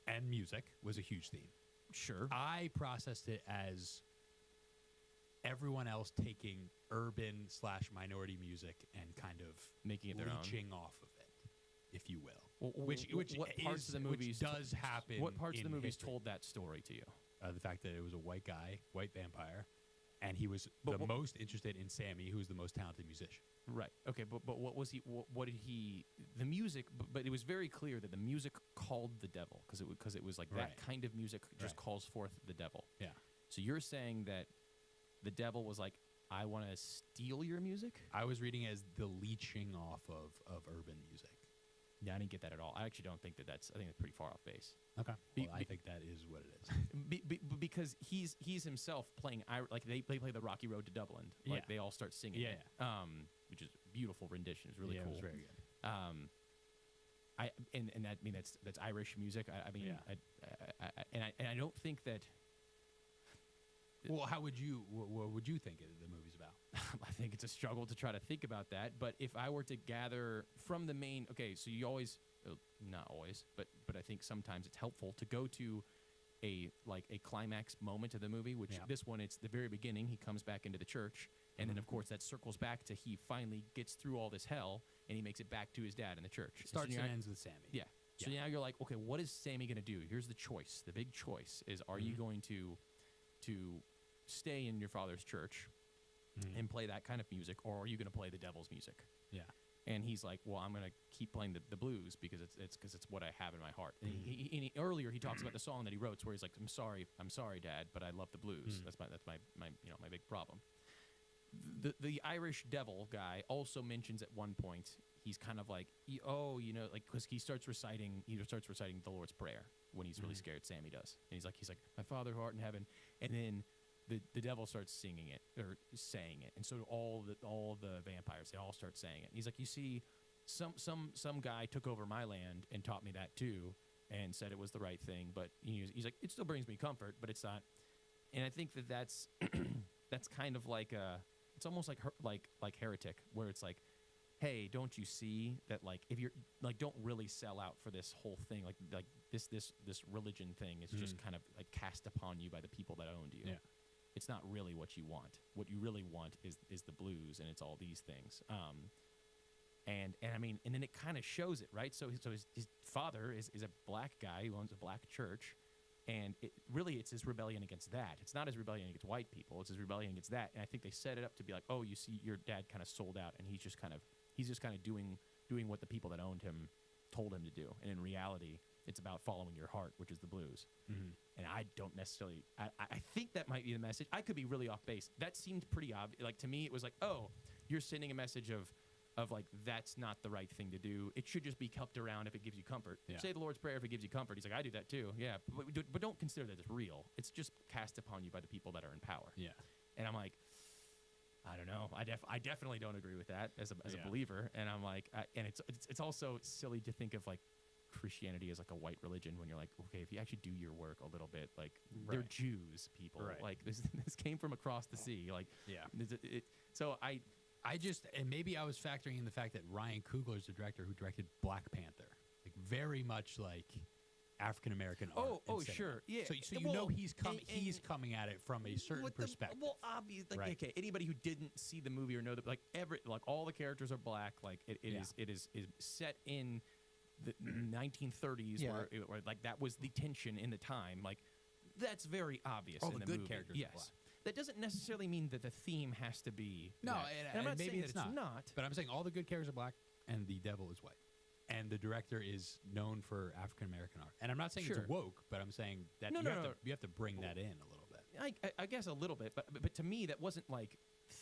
And music was a huge theme. Sure. I processed it as everyone else taking urban/minority music and kind of making it their own, leeching off of it, if you will. Which what parts of the movies does happen? What parts of the movies history. told that story to you? The fact that it was a white guy, white vampire, and he was the most interested in Sammy, who was the most talented musician. Right. Okay. But what was he? What did he? The music. But it was very clear that the music called the devil because it was like Right. that kind of music just Right. calls forth the devil. Yeah. So you're saying that the devil was like, I want to steal your music? I was reading it as the leeching off of urban music. Yeah, I didn't get that at all. I actually don't think that's. I think that's pretty far off base. Okay. Be- I be- think that is what it is. Because he's himself playing like they play the Rocky Road to Dublin. Like Yeah. they all start singing. Yeah, it, which is a beautiful rendition. It's really yeah, cool. it was very good. And that, I mean that's Irish music. I mean, Yeah. I don't think that. Well, how would you? What would you think the movie's about? I think it's a struggle to try to think about that. But if I were to gather from the main, okay, so you always, not always, but I think sometimes it's helpful to go to a climax moment of the movie. Which Yeah. this one, it's the very beginning. He comes back into the church, and then of course that circles back to he finally gets through all this hell, and he makes it back to his dad in the church. And so Starts you're and not- ends with Sammy. Yeah. So now you're like, okay, what is Sammy going to do? Here's the choice. The big choice is: are you going to stay in your father's church and play that kind of music, or are you going to play the devil's music? Yeah. And he's like, well, I'm going to keep playing the blues because it's what I have in my heart. And earlier he talks about the song that he wrote where he's like, I'm sorry, Dad, but I love the blues. That's my my big problem. The Irish devil guy also mentions at one point he's kind of like, because he starts reciting the Lord's Prayer when he's really scared. Sammy does, and he's like, my Father who art in heaven, and then the devil starts singing it or saying it, and so do all the vampires. They all start saying it. And he's like, you see, some guy took over my land and taught me that too, and said it was the right thing. But he's like, it still brings me comfort, but it's not. And I think that's that's kind of like it's almost like Heretic, where it's like, hey, don't you see that if you're don't really sell out for this whole thing, like this religion thing is just kind of cast upon you by the people that owned you. Yeah. It's not really what you want. What you really want is the blues, and it's all these things. And I mean, and then it kind of shows it, right? So his father is a black guy who owns a black church, and it's his rebellion against that. It's not his rebellion against white people. It's his rebellion against that. And I think they set it up to be like, oh, you see, your dad kind of sold out, and he's just kind of doing what the people that owned him told him to do. And in reality, it's about following your heart, which is the blues. And I don't necessarily. I think that might be the message. I could be really off base. That seemed pretty obvious. Like to me, it was like, oh, you're sending a message of that's not the right thing to do. It should just be kept around if it gives you comfort. Yeah. Say the Lord's Prayer if it gives you comfort. He's like, I do that too. Yeah, but don't consider that it's real. It's just cast upon you by the people that are in power. Yeah. And I'm like, I don't know. I definitely don't agree with that as a believer. And I'm like, and it's also silly to think of Christianity as a white religion when you're like, okay, if you actually do your work a little bit, they're Right. Jews, people. Right. This came from across the sea. Yeah. So And maybe I was factoring in the fact that Ryan Coogler is the director who directed Black Panther, very much African American art. Oh, in cinema. sure, yeah. So Well, he's coming at it from a certain perspective. Well, obviously, Right. okay, anybody who didn't see the movie or know that, all the characters are black. It Yeah. is set in the 1930s, Yeah. where that was the tension in the time. That's very obvious. All in the the good movie. characters are Yes. black. That doesn't necessarily mean that the theme has to be. No, that. and I'm not maybe saying it's that not. But I'm saying all the good characters are black, and the devil is white. And the director is known for African American art. And I'm not saying Sure. it's woke, but I'm saying that No, you have to bring that in a little bit. I guess a little bit, but to me that wasn't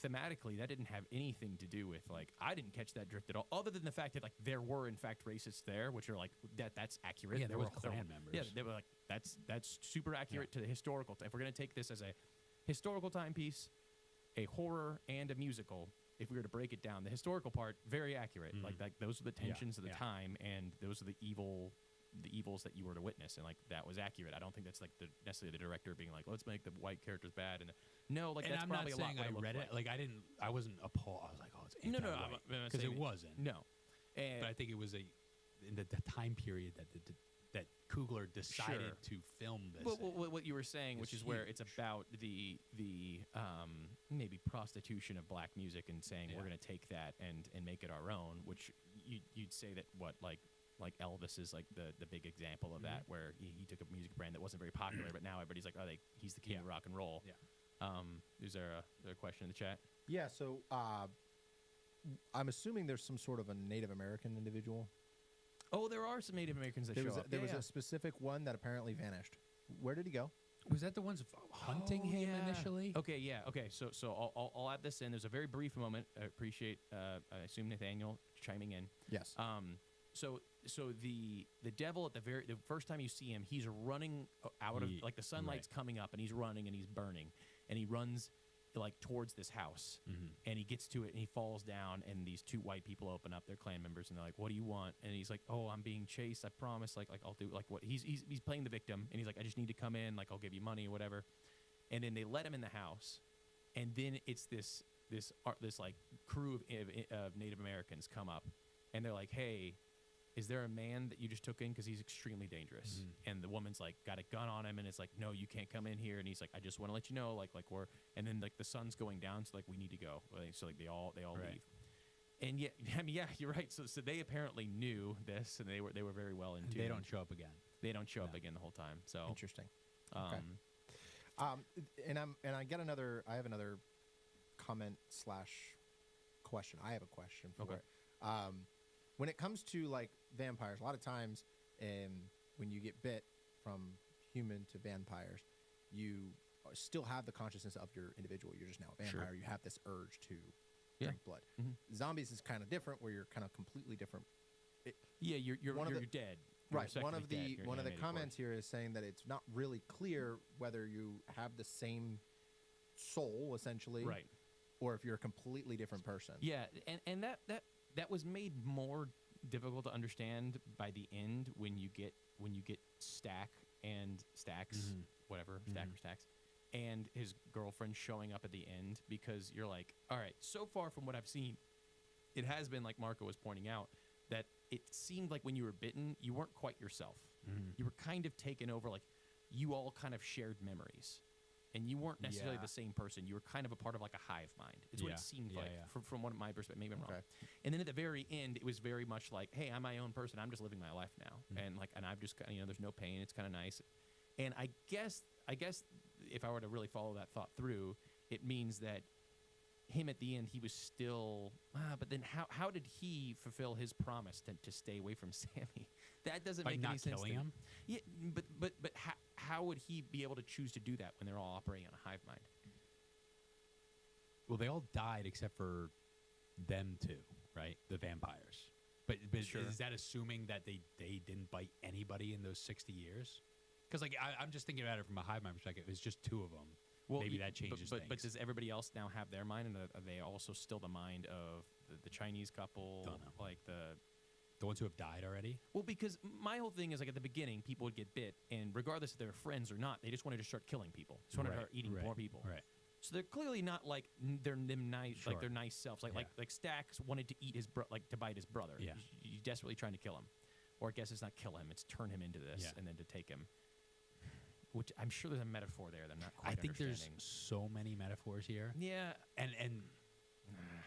thematically that didn't have anything to do with I didn't catch that drift at all, other than the fact that there were in fact racists there, which are that's accurate. Yeah, there was were Klan members. Yeah, they were that's super accurate to the historical. If we're gonna take this as a historical timepiece, a horror, and a musical, if we were to break it down, the historical part very accurate. Those are the tensions of the time, and those are the evils that you were to witness, and that was accurate. I don't think that's necessarily the director being let's make the white characers bad, and no, And that's I'm probably not saying a lot I what it read looked it. I wasn't appalled. I was like, oh, it's No, anti-white. I'm not Because saying it wasn't. No, and But I think it was in the time period that Coogler decided Sure. to film this. what you were saying, which It's is where it's huge. about the maybe prostitution of black music, and saying we're Yeah. going to take that and make it our own, which you'd say that like Elvis is the big example of that, where he took a music brand that wasn't very popular, but now everybody's like, he's the king of rock and roll. Yeah. Is there a question in the chat? Yeah, so I'm assuming there's some sort of a Native American individual. Oh, there are some Native Americans that show up. There was a specific one that apparently vanished. Where did he go? Was that the ones hunting him initially? Okay, yeah. Okay, so I'll add this in. There's a very brief moment. I appreciate, I assume Nathaniel chiming in. Yes. So the devil at the first time you see him, he's running out of like the sunlight's coming up and he's running and he's burning and he runs like towards this house and he gets to it and he falls down and these two white people open up, their clan members, and they're like, "What do you want?" And he's like, "Oh, I'm being chased. I promise. Like I'll do like what." He's playing the victim and he's like, "I just need to come in. Like I'll give you money or whatever." And then they let him in the house, and then it's this like crew of Native Americans come up and they're like, "Hey, is there a man that you just took in? Because he's extremely dangerous." And the woman's like, got a gun on him, and it's like, "No, you can't come in here." And he's like, "I just want to let you know, like we're," and then like the sun's going down, so like we need to go. So like they all leave. And yeah, I mean, yeah, you're right. So they apparently knew this, and they were very well in tune. They don't show up again. They don't show up again the whole time. So interesting. Okay. And I have another comment / question. I have a question for it. When it comes to like vampires, a lot of times when you get bit from human to vampires, you still have the consciousness of your individual. You're just now a vampire. Sure. You have this urge to drink blood. Zombies is kind of different, where you're kind of completely different. You're dead. Right. One of the comments here is saying that it's not really clear whether you have the same soul essentially, right, or if you're a completely different person. Yeah, and that was made more difficult to understand by the end when you get Stack and Stacks, whatever, Stack or Stacks, and his girlfriend showing up at the end, because you're like, all right, so far from what I've seen, it has been like Marko was pointing out, that it seemed like when you were bitten, you weren't quite yourself. You were kind of taken over, like you all kind of shared memories. And you weren't necessarily the same person. You were kind of a part of like a hive mind. It's what it seemed like from one of my perspective. Maybe I'm wrong. And then at the very end, it was very much like, hey, I'm my own person. I'm just living my life now. And I've just, there's no pain. It's kind of nice. And I guess if I were to really follow that thought through, it means that him at the end, he was still, but then how did he fulfill his promise to stay away from Sammy? That doesn't make any sense. By not killing him? Yeah, but how would he be able to choose to do that when they're all operating on a hive mind? Well, they all died except for them two, right? The vampires. But is that assuming that they didn't bite anybody in those 60 years? Because like I'm just thinking about it from a hive mind perspective. It's just two of them. Well, maybe that changes things. But does everybody else now have their mind, and are they also still the mind of the Chinese couple? Don't know. Like the ones who have died already? Well, because my whole thing is like at the beginning, people would get bit, and regardless if they're friends or not, they just wanted to start killing people. Just wanted to start eating more people. Right. So they're clearly not like they're them nice, like they're nice selves. Like Stax wanted to eat his to bite his brother. Yeah. He's desperately trying to kill him, or I guess it's not kill him; it's turn him into this, and then to take him. Which I'm sure there's a metaphor there that I'm not quite understanding. There's so many metaphors here. Yeah, and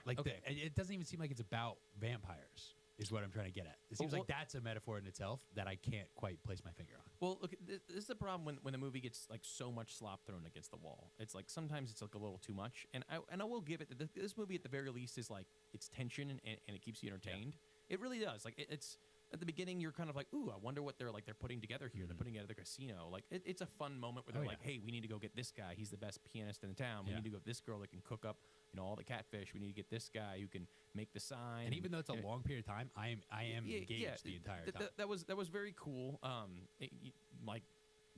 like it doesn't even seem like it's about vampires. Is what I'm trying to get at. It seems like that's a metaphor in itself that I can't quite place my finger on. Well, look, this is the problem when the movie gets like so much slop thrown against the wall. It's like sometimes it's like a little too much, and I will give it that this movie at the very least is like it's tension and it keeps you entertained. Yeah. It really does. Like it's at the beginning you're kind of like, ooh, I wonder what they're putting together here. They're putting together the casino. Like it's a fun moment where they're like, hey, we need to go get this guy. He's the best pianist in the town. We need to go get this girl that can cook up all the catfish. We need to get this guy who can make the sign. And even though it's a long period of time, I am engaged the entire time. That was very cool.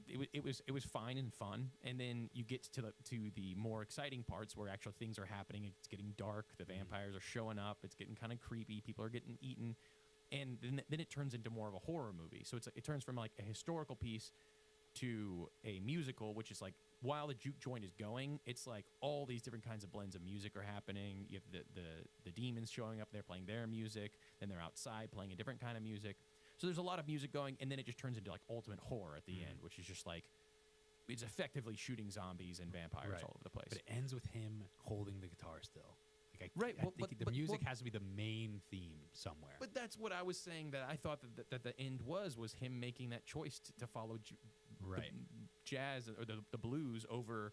It was fine and fun, and then you get to the more exciting parts where actual things are happening. It's getting dark. The vampires are showing up. It's getting kind of creepy. People are getting eaten, and then it turns into more of a horror movie. So it turns from like a historical piece to a musical, which is like while the juke joint is going, it's like all these different kinds of blends of music are happening. You have the demons showing up, they're playing their music, then they're outside playing a different kind of music. So there's a lot of music going, and then it just turns into like ultimate horror at the end, which is just like it's effectively shooting zombies and vampires all over the place. But it ends with him holding the guitar still. Like I think the music has to be the main theme somewhere. But that's what I was saying, that I thought that the end was him making that choice to follow the jazz or the blues over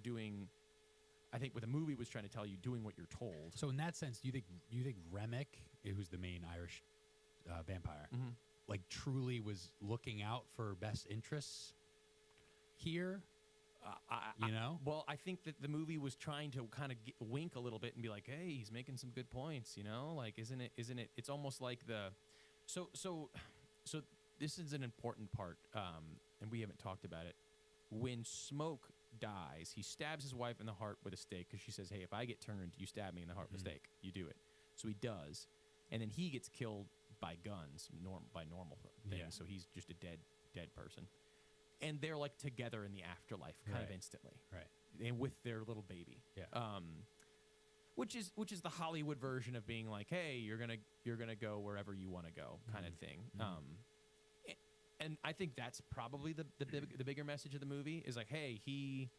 doing, I think what the movie was trying to tell you, doing what you're told. So in that sense, do you think Remick, who's the main Irish vampire, Mm-hmm. like truly was looking out for best interests here. You know? Well, I think that the movie was trying to kind of wink a little bit and be like, "Hey, he's making some good points," you know? Like, isn't it? It's almost like so this is an important part, and we haven't talked about it. When Smoke dies, he stabs his wife in the heart with a stake because she says, "Hey, if I get turned, you stab me in the heart with a stake. You do it." So he does, and then he gets killed by guns, by normal things. Yeah. So he's just a dead person. And they're like together in the afterlife kind of Right. instantly, Right. and with their little baby. Yeah. Which is the Hollywood version of being like, hey, you're gonna go wherever you want to go, kind of thing. And I think that's probably the bigger message of the movie is like, hey, he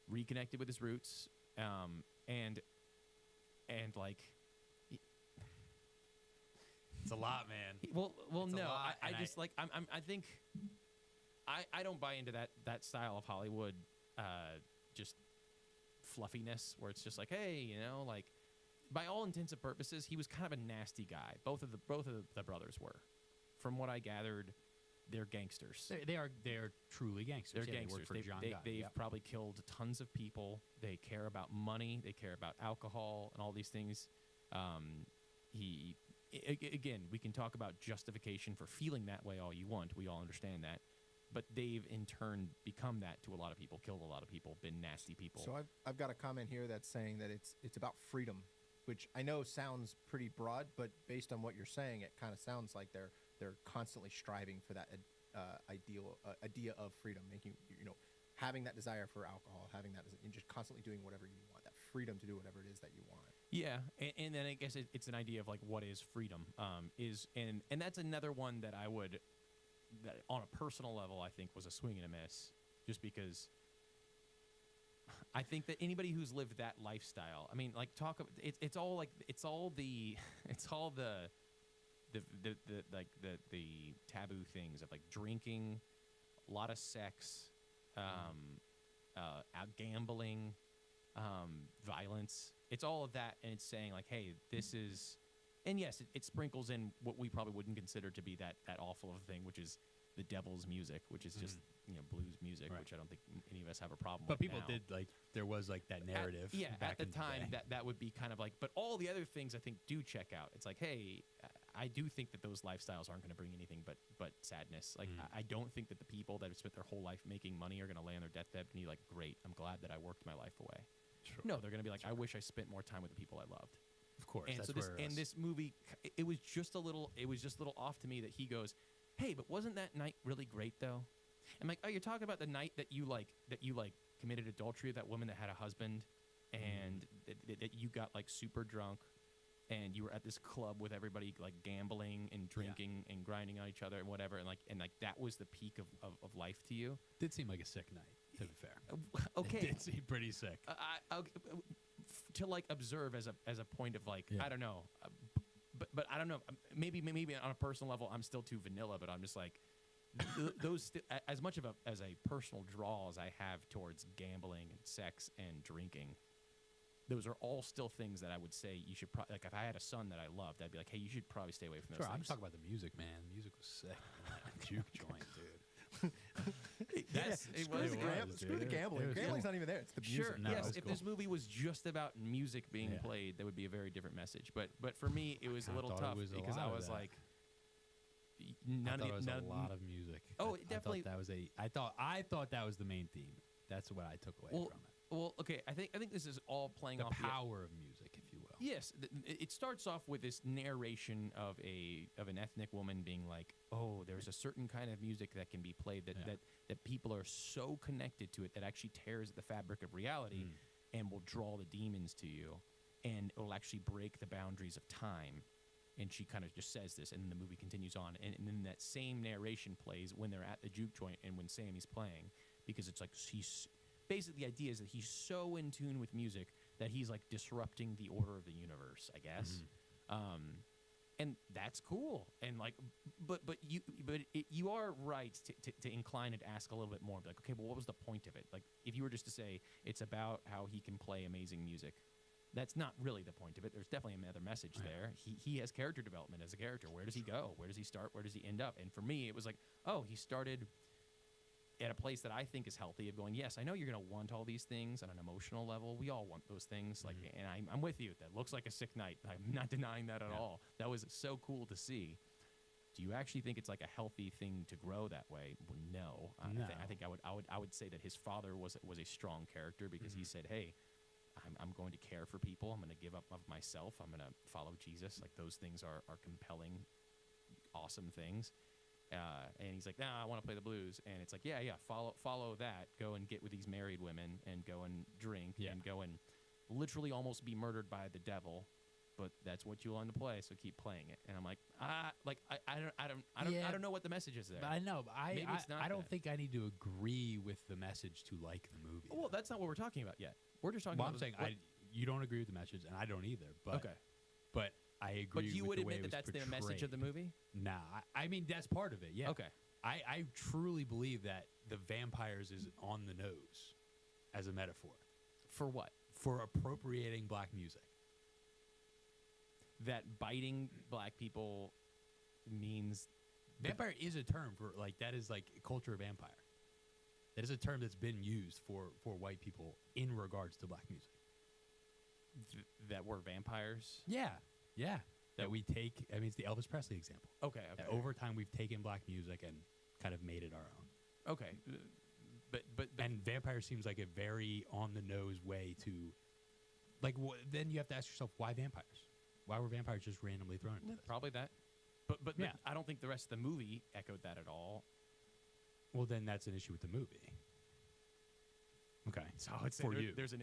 reconnected with his roots, and like. It's a lot, man. Well, It's a no, lot, I and just like I think I don't buy into that style of Hollywood, just fluffiness where it's just like, hey, you know, like by all intents and purposes, he was kind of a nasty guy. Both of the brothers were, from what I gathered, they're gangsters. They're truly gangsters. They're Yeah, gangsters. They work for John Guy. They've Yep. probably killed tons of people. They care about money. They care about alcohol and all these things. Again, we can talk about justification for feeling that way all you want. We all understand that. But they've in turn become that to a lot of people, killed a lot of people, been nasty people. So I've got a comment here that's saying that it's about freedom, which I know sounds pretty broad, but based on what you're saying, it kind of sounds like they're constantly striving for that idea of freedom, having that desire for alcohol, having that and just constantly doing whatever you want, that freedom to do whatever it is that you want. Yeah, and then I guess it's an idea of like what is freedom, and that's another one that I would, that on a personal level I think was a swing and a miss, just because I think that anybody who's lived that lifestyle, I mean, like it's all the taboo things of like drinking, a lot of sex, gambling, violence. It's all of that, and it's saying like, hey, this is, and yes, it sprinkles in what we probably wouldn't consider to be that awful of a thing, which is the devil's music, which is just blues music, Right. which I don't think any of us have a problem But with. people now. did like there was like that narrative. at back the in time day. that would be kind of like, but all the other things I think do check out. It's like, hey, I do think that those lifestyles aren't going to bring anything but sadness. Like I don't think that the people that have spent their whole life making money are going to lay on their deathbed and be like, great, I'm glad that I worked my life away. Sure. No, they're going to be like, I wish I spent more time with the people I loved. Of course, And that's so this where and this movie, it was just a little off to me that he goes, hey, but wasn't that night really great though? I'm like, oh, you're talking about the night that you committed adultery with that woman that had a husband, and that you got like super drunk, and you were at this club with everybody like gambling and drinking and grinding on each other and whatever, and like that was the peak of life to you. did seem like a sick night. To be fair, Okay, it did seem pretty sick. to like observe as a point of like, Yeah. I don't know, but I don't know, maybe on a personal level I'm still too vanilla, but I'm just like those as much of as a personal draw as I have towards gambling and sex and drinking, those are all still things that I would say you should probably, like if I had a son that I loved, I'd be like, hey, you should probably stay away from those Sure, I'm things. just talking about the music, man. The music was sick. That juke joint, dude. Screw the gambling. Gambling's not even there. It's the music. Sure. No, yes. it's If cool. this movie was just about music being Yeah. played, that would be a very different message. But for me, it was a kinda little thought it tough was a because I lot of was that. like, I thought it was a lot of music. Oh, I it definitely- thought that was I thought that was the main theme. That's what I took away from it. Well, okay. I think this is all playing The off power of music, if you will. Yes, it starts off with this narration of an ethnic woman being like, "Oh, there's a certain kind of music that can be played that people are so connected to it that actually tears at the fabric of reality and will draw the demons to you, and it will actually break the boundaries of time." And she kind of just says this, and then the movie continues on, and then that same narration plays when they're at the juke joint and when Sammy's playing, because it's like he's basically the idea is that he's so in tune with music that he's like disrupting the order of the universe, I guess. And that's cool. And like, but you are right to incline and ask a little bit more. Like, okay, well, what was the point of it? Like, if you were just to say it's about how he can play amazing music, That's not really the point of it. There's definitely another message there. He has character development as a character. Where does he go? Where does he start? Where does he end up? And for me, it was like, oh, he started at a place that I think is healthy of going, yes, I know you're going to want all these things on an emotional level. We all want those things. Like, and I'm with you. That looks like a sick night. I'm not denying that at all. That was so cool to see. Do you actually think it's like a healthy thing to grow that way? Well, no. I think I would say that his father was a strong character because he said, hey, I'm going to care for people. I'm going to give up of myself. I'm going to follow Jesus. Like, those things are compelling, awesome things. And he's like, nah, I want to play the blues. And it's like, yeah, follow that. Go and get with these married women and go and drink and go and literally almost be murdered by the devil. But that's what you learn to play, so keep playing it. And I'm like, I don't know what the message is there. But I know, but I don't that. think I need to agree with the message to like the movie. Well, that's not what we're talking about yet. We're just talking about. I'm saying you don't agree with the message, and I don't either. But okay, but I agree. But you with would the way admit that it was that's the message of the movie? Nah, I mean that's part of it. Yeah. Okay. I truly believe that the vampires is on the nose as a metaphor. For what? For appropriating black music. That biting black people means vampire is a term for like that is like culture of vampire. That is a term that's been used for white people in regards to black music. That we're vampires? Yeah. That we take. I mean, it's the Elvis Presley example. Okay. That over time, we've taken black music and kind of made it our own. Okay. But and vampire seems like a very on the nose way to, like. Then you have to ask yourself, why vampires? Why were vampires just randomly thrown into this? Probably that. But yeah. I don't think the rest of the movie echoed that at all. Well, then that's an issue with the movie. Okay. So I would say there's an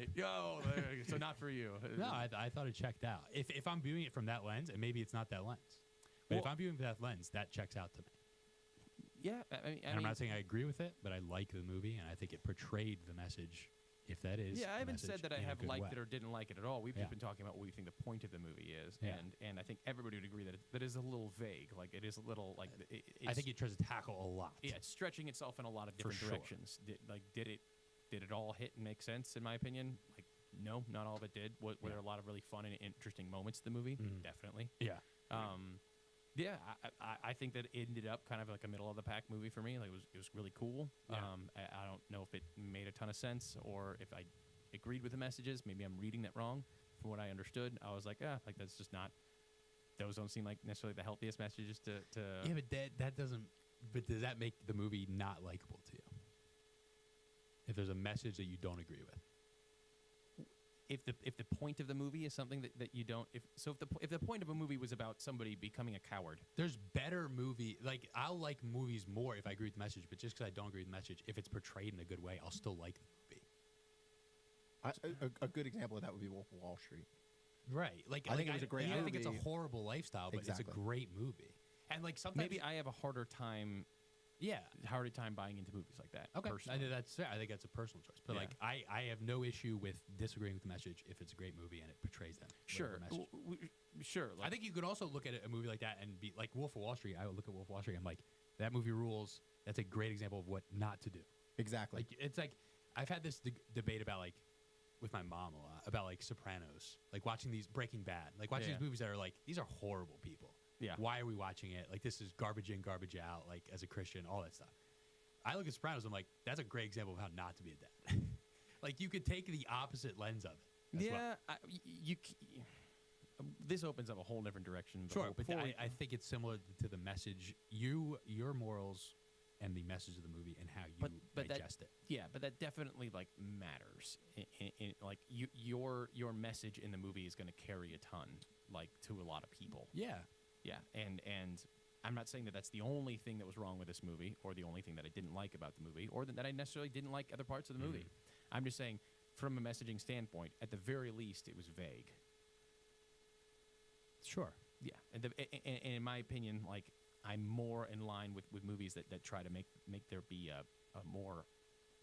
so not for you. No, I thought it checked out. If I'm viewing it from that lens, and maybe it's not that lens, but if I'm viewing it from that lens, that checks out to me. Yeah, I'm not saying I agree with it, but I like the movie, and I think it portrayed the message. If that is, I haven't said that I have liked it or didn't like it at all. We've just been talking about what we think the point of the movie is, and I think everybody would agree that that is a little vague. Like it is a little like. I think it tries to tackle a lot. Yeah, it's stretching itself in a lot of different directions. Did it all hit and make sense? In my opinion, like no, not all of it did. Were there a lot of really fun and interesting moments in the movie? Definitely. Yeah. I think that it ended up kind of like a middle of the pack movie for me. Like it was really cool. Yeah. I don't know if it made a ton of sense or if I agreed with the messages. Maybe I'm reading that wrong. From what I understood, I was like, like that's just not. Those don't seem like necessarily the healthiest messages to. Yeah, but that doesn't. But does that make the movie not likable to you? If there's a message that you don't agree with. If the point of the movie is something that you don't if the point of a movie was about somebody becoming a coward, there's better movie like I'll like movies more if I agree with the message, but just because I don't agree with the message, if it's portrayed in a good way, I'll still like the movie. A good example of that would be Wolf of Wall Street. Right, like I think it was a great movie. I think it's a horrible lifestyle, but it's a great movie. And like sometimes maybe I have a harder time buying into movies like that. Okay, personally. that's fair. I think that's a personal choice. But like, I have no issue with disagreeing with the message if it's a great movie and it portrays them. Sure, sure. Like, I think you could also look at a movie like that and be like Wolf of Wall Street. I would look at Wolf of Wall Street. I'm like, that movie rules. That's a great example of what not to do. Exactly. Like it's like I've had this debate about like with my mom a lot about like Sopranos, like watching these Breaking Bad, like watching these movies that are like these are horrible people. Yeah. Why are we watching it? Like this is garbage in, garbage out. Like as a Christian, all that stuff. I look at Sopranos. I'm like, that's a great example of how not to be a dad. Like you could take the opposite lens of it. Yeah. This opens up a whole different direction. Sure, but I think it's similar to the message. Your morals and the message of the movie and how you digest it. Yeah, but that definitely like matters. Like your message in the movie is going to carry a ton, like to a lot of people. Yeah. Yeah, and I'm not saying that that's the only thing that was wrong with this movie, or the only thing that I didn't like about the movie, or that I necessarily didn't like other parts of the movie. I'm just saying, from a messaging standpoint, at the very least, it was vague. Sure. Yeah, and in my opinion, like I'm more in line with movies that try to make there be a more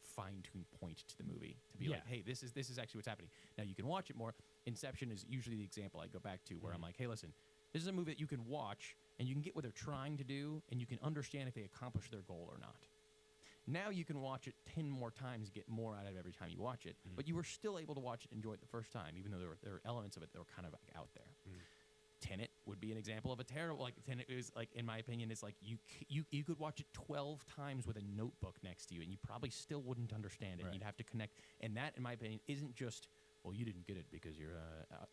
fine-tuned point to the movie to be like, hey, this is actually what's happening. Now you can watch it more. Inception is usually the example I go back to where I'm like, hey, listen. This is a movie that you can watch, and you can get what they're trying to do, and you can understand if they accomplish their goal or not. Now you can watch it 10 more times, get more out of it every time you watch it. But you were still able to watch it and enjoy it the first time, even though there were elements of it that were kind of like out there. Tenet would be an example of a terrible, like Tenet is like, in my opinion, is like you could watch it 12 times with a notebook next to you and you probably still wouldn't understand it. Right. You'd have to connect. And that, in my opinion, isn't just, well, you didn't get it because you're,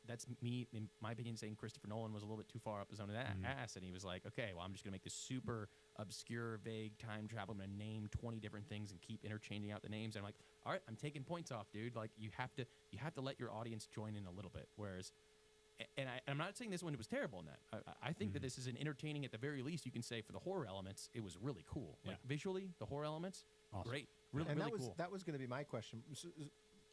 that's me, in my opinion, saying Christopher Nolan was a little bit too far up his own ass. And he was like, okay, well, I'm just going to make this super obscure, vague time travel. I'm going to name 20 different things and keep interchanging out the names. And I'm like, all right, I'm taking points off, dude. Like, you have to let your audience join in a little bit. Whereas, and I'm not saying this one was terrible in that. I think that this is an entertaining, at the very least, you can say for the horror elements, it was really cool. Like visually, the horror elements, Awesome. great. Really, And really that was cool. that was going to be my question.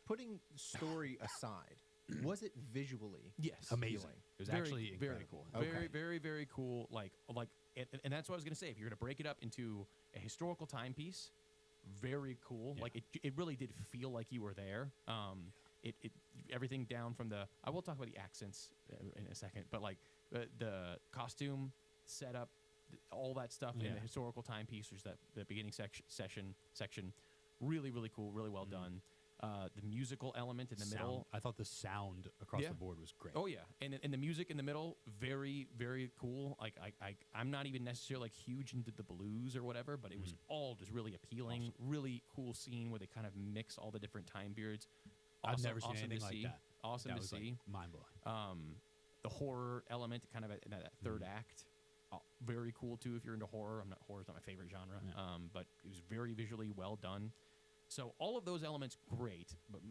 Putting story aside, was it visually Yes. Amazing. appealing? It was Very, actually very incredible. cool. Okay. Very, very, very cool. And that's what I was gonna say. If you're gonna break it up into a historical timepiece, very cool. Yeah. Like it really did feel like you were there. It everything down from the. I will talk about the accents in a second, but like the costume setup, all that stuff in Yeah. the historical timepiece, which is that the beginning section, really, really cool, really well done. The musical element in the middle. I thought the sound across Yeah. the board was great. Oh yeah, and the music in the middle, very, very cool. Like I'm not even necessarily like huge into the blues or whatever, but it was all just really appealing. Really cool scene where they kind of mix all the different time periods. I've Awesome- never seen awesome anything to like see. that. Awesome That to was see. like mind blowing. The horror element, kind of in that third act, very cool too. If you're into horror, horror's not my favorite genre, but it was very visually well done. So all of those elements, great. But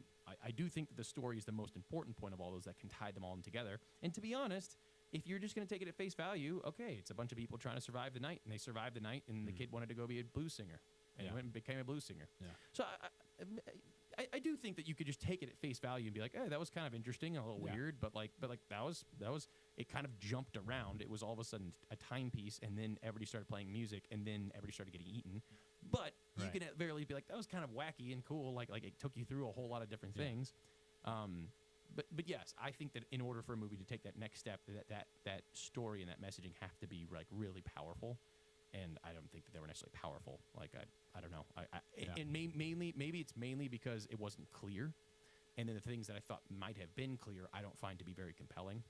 I do think that the story is the most important point of all those that can tie them all in together. And to be honest, if you're just going to take it at face value, okay, it's a bunch of people trying to survive the night, and they survived the night, and the kid wanted to go be a blues singer, and he went and became a blues singer. Yeah. So I do think that you could just take it at face value and be like, hey, that was kind of interesting, a little weird, but that was it kind of jumped around. It was all of a sudden a timepiece, and then everybody started playing music, and then everybody started getting eaten. But you Right. can at very least be like, that was kind of wacky and cool. Like it took you through a whole lot of different things. But yes, I think that in order for a movie to take that next step, that story and that messaging have to be like really powerful. And I don't think that they were necessarily powerful. Like I don't know. And maybe it's mainly because it wasn't clear, and then the things that I thought might have been clear, I don't find to be very compelling.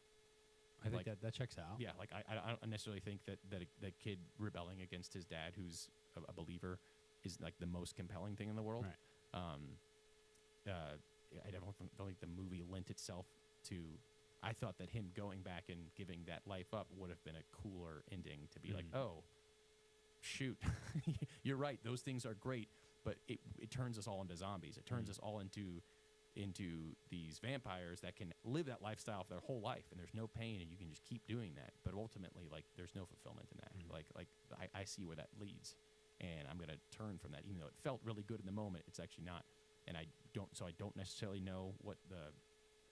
I think like- that checks out. Yeah, like I don't necessarily think that the kid rebelling against his dad, who's a believer, is like the most compelling thing in the world. Right. I don't think the movie lent itself to. I thought that him going back and giving that life up would have been a cooler ending to be like, oh, shoot, you're right. Those things are great, but it turns us all into zombies. It turns us all into these vampires that can live that lifestyle for their whole life, and there's no pain, and you can just keep doing that. But ultimately, like, there's no fulfillment in that. Like I see where that leads, and I'm gonna turn from that, even though it felt really good in the moment. It's actually not, and I don't necessarily know what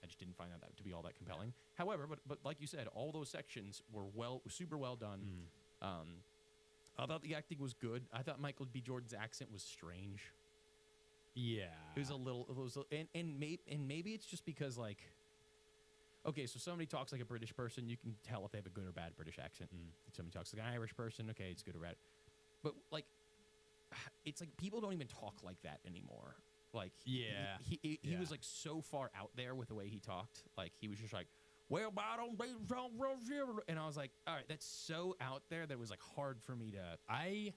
I just didn't find that to be all that compelling. However, but like you said, all those sections were super well done. I thought the acting was good. I thought Michael B. Jordan's accent was strange. Yeah. It was a little, and maybe it's just because, like, okay, so somebody talks like a British person, you can tell if they have a good or bad British accent. If somebody talks like an Irish person, okay, it's good or bad. But like, it's like people don't even talk like that anymore. Like, he was like so far out there with the way he talked. Like, he was just like, well, I don't be so, and I was like, all right, that's so out there that it was like hard for me to. I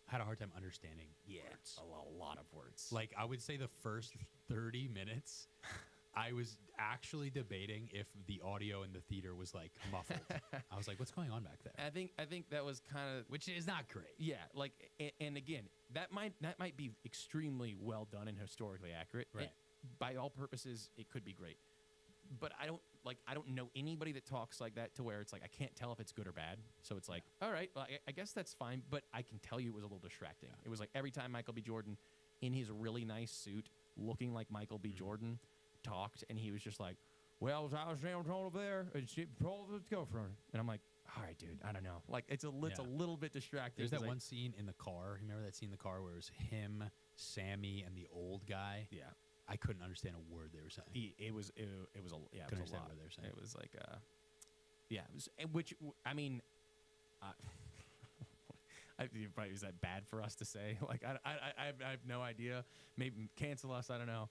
had a hard time understanding. It's a lot of words. Like, I would say the first 30 minutes, I was actually debating if the audio in the theater was like muffled. I was like, what's going on back there? I think that was kind of, Which is not great. yeah, like, and again, that might be extremely well done and historically accurate. Right. By all purposes, it could be great. But I don't know anybody that talks like that to where it's like I can't tell if it's good or bad. So it's like, all right, well, I guess that's fine. But I can tell you it was a little distracting. It was like every time Michael B. Jordan, in his really nice suit, looking like Michael B. Jordan, talked, and he was just like, well, I was down over there, and she probably let's go for her. And I'm like, all right, dude, I don't know. Like, it's a little bit distracting. There's that 'cause one scene in the car. Remember that scene in the car where it was him, Sammy, and the old guy? Yeah. I couldn't understand a word they were saying. It was a Couldn't lot. understand what they were saying. It was like it was, and which I mean, Is that bad for us to say? Like, I have no idea. Maybe cancel us. I don't know.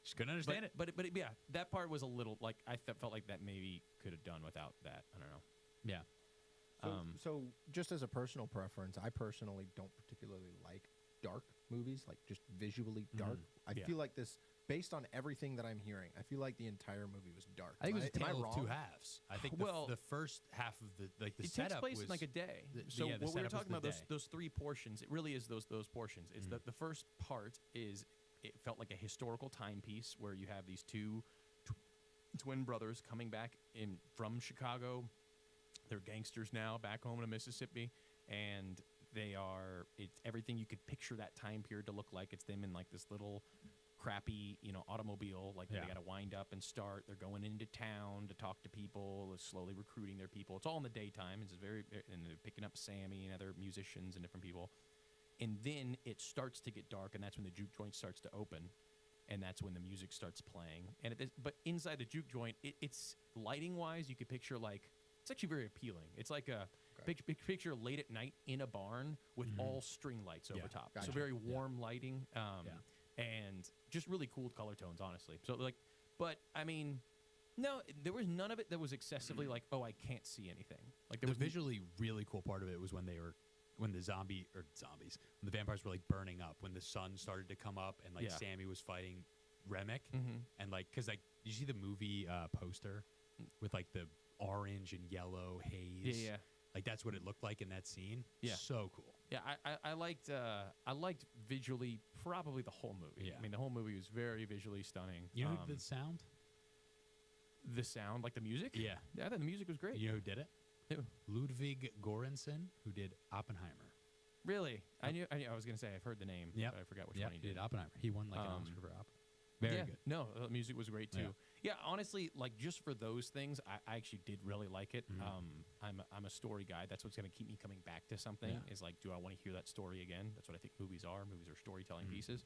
Just couldn't understand it. But yeah, that part was a little like felt like that maybe could have done without that. I don't know. Yeah. So just as a personal preference, I personally don't particularly like dark movies, like just visually dark. I Yeah. feel like this, based on everything that I'm hearing, I feel like the entire movie was dark. I think it was a Am I tale of two wrong? halves. I think Well, the first half of the It takes setup place was in like a day. the- So yeah, the what we were setup was talking the about day. those three portions. It really is those portions. It's the first part is it felt like a historical timepiece where you have these two twin brothers coming back in from Chicago. They're gangsters now, back home to Mississippi, and it's everything you could picture that time period to look like. It's them in like this little crappy, automobile. Like Yeah. they got to wind up and start. They're going into town to talk to people, slowly recruiting their people. It's all in the daytime. It's and they're picking up Sammy and other musicians and different people. And then it starts to get dark, and that's when the juke joint starts to open, and that's when the music starts playing. But inside the juke joint, it's lighting wise, you could picture like it's actually very appealing. It's like a picture late at night in a barn with all string lights over Yeah. top. Gotcha. So very warm lighting, Yeah. and just really cool color tones, honestly. So like, but I mean, no, there was none of it that was excessively like, oh, I can't see anything. Like there The was visually really cool part of it was when the vampires were like burning up, when the sun started to come up, and like Yeah. Sammy was fighting Remick, Mhm. and like because like did you see the movie poster with like the orange and yellow haze? Yeah. Like that's what it looked like in that scene. Yeah. So cool. Yeah, I liked visually probably the whole movie. Yeah. I mean, the whole movie was very visually stunning. You know the sound? The sound, like the music? Yeah. I thought the music was great. You know who did it? Who? Ludwig Göransson, who did Oppenheimer. Really? I knew. I was gonna say I've heard the name. Yep. But I forgot which Yeah, one he did. Oppenheimer. He won like an Um, Oscar for Oppenheimer. Very yeah, good. No, the music was great too. Yeah. Yeah, honestly, like just for those things, I actually did really like it. Mhm. I'm a story guy. That's what's gonna keep me coming back to something. Yeah. Is like, do I want to hear that story again? That's what I think movies are. Movies are storytelling Mhm. pieces.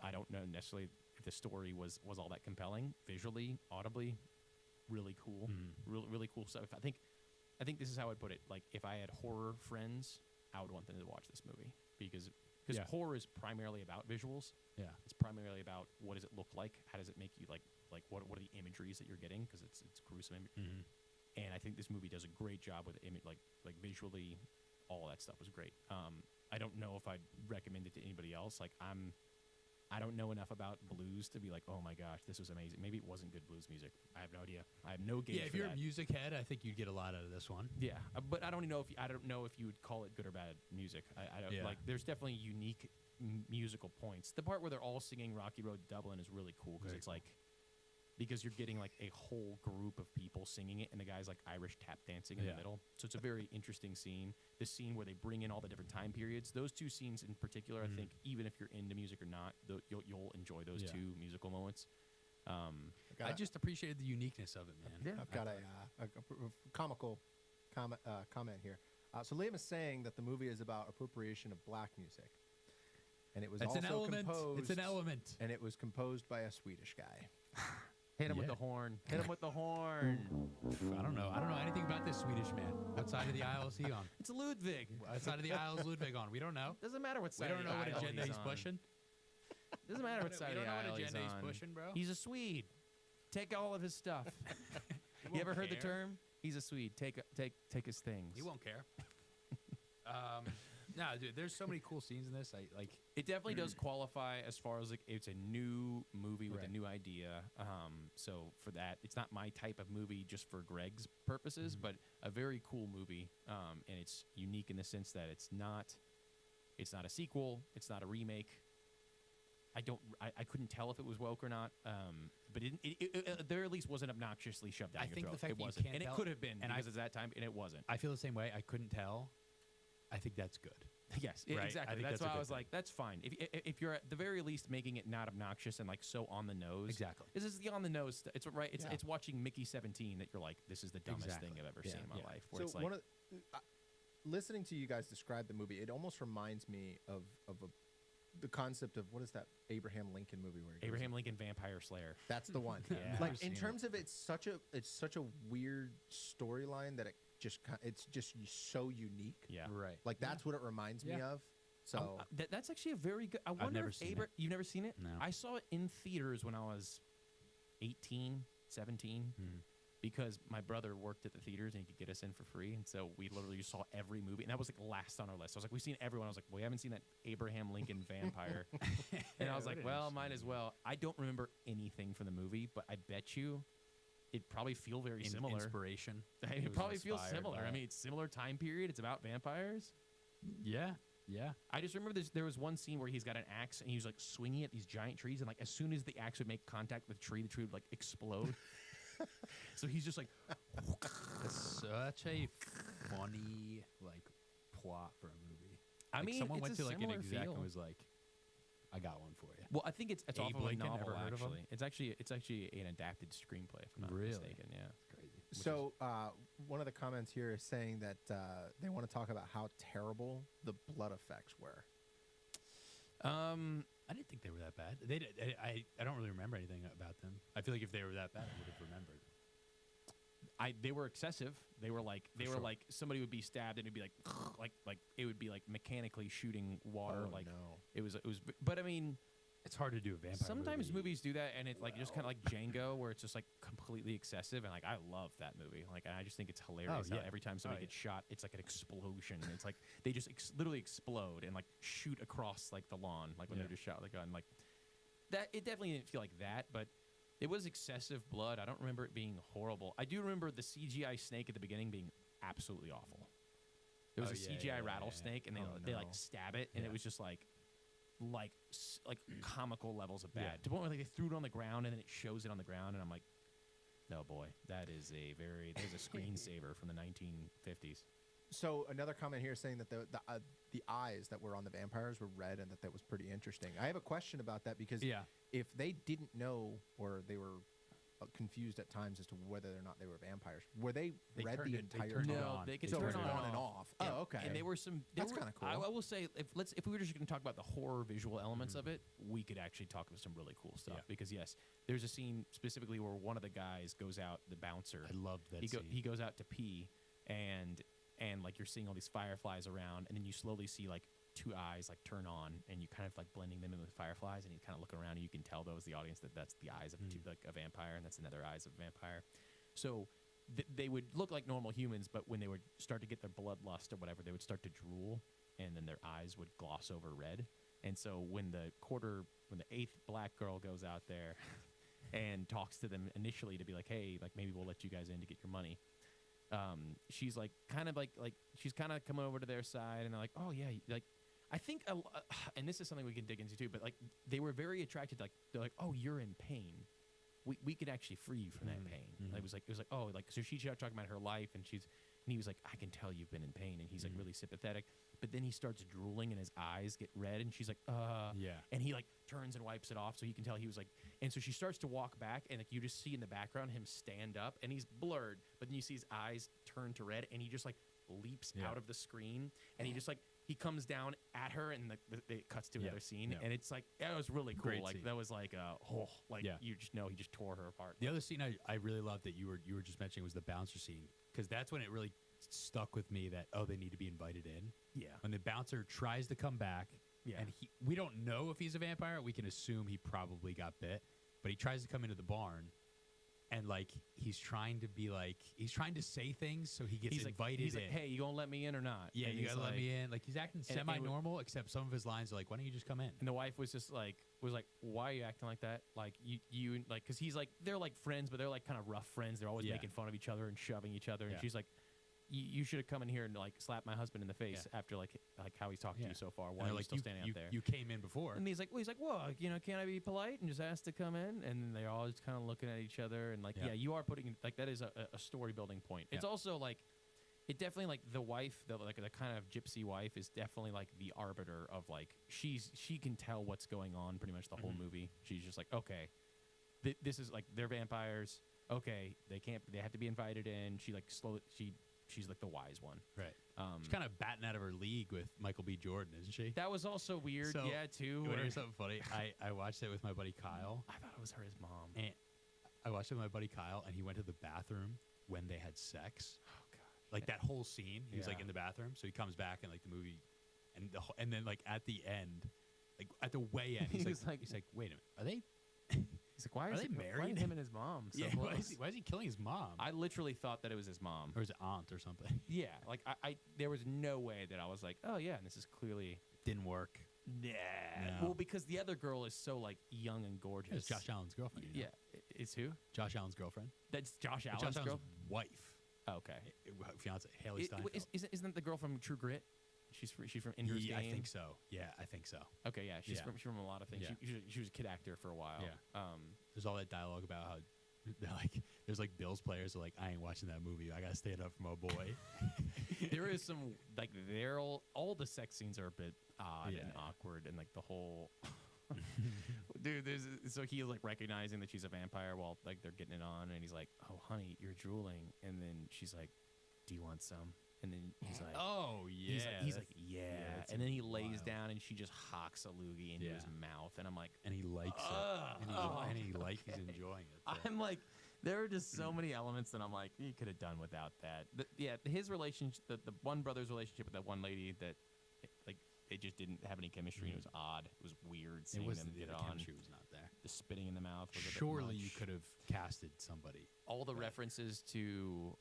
I don't know necessarily if the story was all that compelling, visually, audibly, really cool, Mhm. really cool stuff. I think this is how I'd put it. Like if I had horror friends, I would want them to watch this movie because Yeah. horror is primarily about visuals. Yeah. It's primarily about what does it look like? How does it make you like what are the imageries that you're getting? Because it's gruesome. Mhm. And I think this movie does a great job with like visually, all that stuff was great. I don't know if I'd recommend it to anybody else. Like I don't know enough about blues to be like, oh my gosh, this was amazing. Maybe it wasn't good blues music. I have no idea. I have no gauge. Yeah, if for you're that. a music head, I think you'd get a lot out of this one. Yeah, but I don't know if you would call it good or bad music. I don't Yeah. like. There's definitely unique musical points. The part where they're all singing "Rocky Road to Dublin" is really cool because Very it's like because you're getting like a whole group of people singing it, and the guy's like Irish tap dancing in the Yeah. middle. So it's a very interesting scene. The scene where they bring in all the different time periods. Those two scenes in particular, I think, even if you're into music or not, you'll enjoy those Yeah. two musical moments. I just appreciated the uniqueness of it, man. Yeah. I've got a comical comment here. So Liam is saying that the movie is about appropriation of black music, and it was It's also an element. composed. It's an element. and it was composed by a Swedish guy. Hit him with Yeah. the horn. Hit him with the horn. I don't know. I don't know anything about this Swedish man. What side of the aisle is he on? It's Ludwig. What side of the aisle is Ludwig on? We don't know. Doesn't matter what We side don't of know the what aisle agenda he's on. pushing. Doesn't matter what We side don't of the know what aisle he's agenda he's on. pushing, bro. He's a Swede. Take all of his stuff. You won't ever heard the care. term? He's a Swede. Take his things. He won't care. No, dude. There's so many cool scenes in this. I like. It definitely does qualify as far as like it's a new movie with Right. a new idea. So for that, it's not my type of movie just for Greg's purposes, but a very cool movie. And it's unique in the sense that it's not a sequel, it's not a remake. I couldn't tell if it was woke or not. But it there at least wasn't obnoxiously shoved down I your think throat. the fact it that you wasn't, can't and it tell- could have been and because it's that time, and it wasn't. I feel the same way. I couldn't tell. I think that's good. Yes, Right. I exactly. think That's that's a why I good was thing. like, that's fine. If you're at the very least making it not obnoxious and like so on the nose. Exactly. This is the on the nose. It's right. It's Yeah. it's watching Mickey 17 that you're like, this is the dumbest Exactly. thing I've ever Yeah. seen in my Yeah. life. Where So it's like, one of listening to you guys describe the movie, it almost reminds me of the concept of what is that Abraham Lincoln movie where he goes- Abraham Lincoln Vampire Slayer. That's the one. Yeah. Never Like in seen terms of it's such a weird storyline that it's just so unique. Yeah. Right. Like that's what it reminds me Yeah. of. So That's actually a very good. I wonder never if seen it. You've never seen it? No. I saw it in theaters when I was 18, 17. Because my brother worked at the theaters and he could get us in for free, and so we literally saw every movie, and that was like last on our list. I was like, we've seen everyone. I was like, we haven't seen that Abraham Lincoln vampire, and I was like, well, might as well. I don't remember anything from the movie, but I bet you it probably feel very similar. Inspiration. It probably feels inspired similar. by I it. mean, it's similar time period. It's about vampires. Yeah. Yeah. I just remember there was one scene where he's got an axe and he was like swinging at these giant trees, and like as soon as the axe would make contact with the tree would like explode. So he's just like, That's such a funny like plot for a movie. I Like, mean, someone it's went a to like an similar exec feel. and was like, "I got one for you." well, I think it's off Abe of a Lincoln, novel never heard of him? actually. It's actually an adapted screenplay, if I'm not Really? mistaken. Yeah. Crazy. So one of the comments here is saying that they want to talk about how terrible the blood effects were. I didn't think they were that bad. They did, I don't really remember anything about them. I feel like if they were that bad, I would have remembered. They were excessive. They were like sure. like somebody would be stabbed and it'd be like it would be like mechanically shooting water. Oh, like no. it was. But I mean, It's hard to do a vampire. sometimes movie. movies do that, and it like just kind of like Django, where it's just like completely excessive. And like I love that movie. Like I just think it's hilarious. How yeah. every time somebody Oh, gets shot, it's like an explosion. It's like they just literally explode and like shoot across like the lawn, like when Yeah. they're just shot with a gun. Like that. It definitely didn't feel like that, but it was excessive blood. I don't remember it being horrible. I do remember the CGI snake at the beginning being absolutely awful. There was Oh, a yeah, CGI yeah, yeah, rattlesnake, and Oh, they like no. stab it, and it Yeah. was just like comical levels of bad. Yeah. To the point where like, they threw it on the ground, and then it shows it on the ground, and I'm like, no boy, there's a screensaver from the 1950s. So another comment here saying that the eyes that were on the vampires were red and that was pretty interesting. I have a question about that because Yeah. if they didn't know or they were confused at times as to whether or not they were vampires, were they red turned the it- they entire turned time? it on. they could So it turn was it on and off. Yeah. Oh, okay. And there were some. That's kinda cool. I will say, if we were just going to talk about the horror visual elements of it, we could actually talk about some really cool stuff. Yeah. Because yes, there's a scene specifically where one of the guys goes out, the bouncer. I loved that scene. He goes out to pee, and like you're seeing all these fireflies around, and then you slowly see like two eyes like turn on, and you kind of like blending them in with fireflies, and you kind of look around, and you can tell those the audience that's the eyes of like a vampire, and that's another eyes of a vampire. So they would look like normal humans, but when they would start to get their bloodlust or whatever, they would start to drool, and then their eyes would gloss over red. And so when the eighth black girl goes out there and talks to them initially to be like, hey, like maybe we'll let you guys in to get your money. She's like kind of like she's kind of coming over to their side, and they're like, oh yeah, like I think, and this is something we can dig into too, but like they were very attracted. Like they're like, oh, you're in pain. We could actually free you from that pain. Mm-hmm. It was like oh, like so she started talking about her life, and he was like, I can tell you've been in pain, and he's like really sympathetic. But then he starts drooling, and his eyes get red, and she's like, Yeah. and he like turns and wipes it off, so he can tell he was like, and so she starts to walk back, and like you just see in the background him stand up, and he's blurred, but then you see his eyes turn to red, and he just like leaps Yeah. out of the screen, and he just like he comes down at her, and it cuts to another scene, Yeah. and it's like that was really cool. Great Like scene. that was like Yeah. you just know he just tore her apart. The other scene I really loved that you were just mentioning was the bouncer scene, because that's when it really stuck with me that they need to be invited in. Yeah. When the bouncer tries to come back, Yeah. and we don't know if he's a vampire. We can assume he probably got bit, but he tries to come into the barn, and like he's trying to say things, so he gets He's invited like, in. hey, you gonna let me in or not? Yeah, And you he's gotta let like- me in. Like he's acting and semi-normal, except some of his lines are like, "Why don't you just come in?" And the wife was just like, why are you acting like that? Like you like, because he's like, they're like friends, but they're like kind of rough friends. They're always Yeah. making fun of each other and shoving each other. And Yeah. she's like, you should have come in here and like slap my husband in the face after like how he's talked to you so far. And Why they're are you like, still standing out there? You came in before. And he's like, well, can't I be polite and just ask to come in? And then they're all just kind of looking at each other and like, Yeah. you are putting like that is a story building point. It's Yeah. also like, it definitely like the wife, the kind of gypsy wife is definitely like the arbiter of like she can tell what's going on pretty much the whole movie. She's just like, okay, this is like they're vampires. Okay, they have to be invited in. She like she's like the wise one. Right. She's kind of batting out of her league with Michael B. Jordan, isn't she? That was also weird. So, yeah, too. You want to where- hear something funny? I watched it with my buddy Kyle. I thought it was his mom. And I watched it with my buddy Kyle, and he went to the bathroom when they had sex. Oh gosh. Like that whole scene, he was like Yeah. in the bathroom, so he comes back and like the movie, and then like at the end, like at the way end, he's He's like, wait a minute, are they? He's like, why Are is they it, married? Why are him and his mom so Yeah, close? why is he killing his mom? I literally thought that it was his mom. Or his aunt or something. Yeah, like I there was no way that I was like, oh yeah, and this is clearly Didn't work. nah. No. Well, because the other girl is so like young and gorgeous. It's Josh Allen's girlfriend. You know? Yeah, it's who? Josh Allen's girlfriend. That's Josh Josh Allen's Allen's girl. wife, Okay. fiance Haley Steinfeld. Isn't that the girl from True Grit? She's from Ender's Yeah, Game. I think so. Yeah, I think so. Okay, yeah, she's Yeah. from a lot of things. Yeah. She was a kid actor for a while. Yeah. There's all that dialogue about how they're like, there's like Bills players are like, I ain't watching that movie. I gotta stand up for my boy. There is some like all the sex scenes are a bit odd Yeah, and yeah. awkward and like the whole dude. So he's like recognizing that she's a vampire while like they're getting it on, and he's like, "Oh, honey, you're drooling," and then she's like, "Do you want some?" And then he's like, Oh yeah, he's like, yeah. that's And then he lays wild. down and she just hocks a loogie into his Yeah. mouth, and I'm like, and he likes Ugh. it, and he he's enjoying it. So. I'm like, there are just so many elements that I'm like, you could have done without that. His relationship, the one brother's relationship with that one lady, that like it just didn't have any chemistry. And it was odd. It was weird seeing them the get on. chemistry was not there. The spitting in the mouth was a bit Surely you much. could have casted somebody. All the references to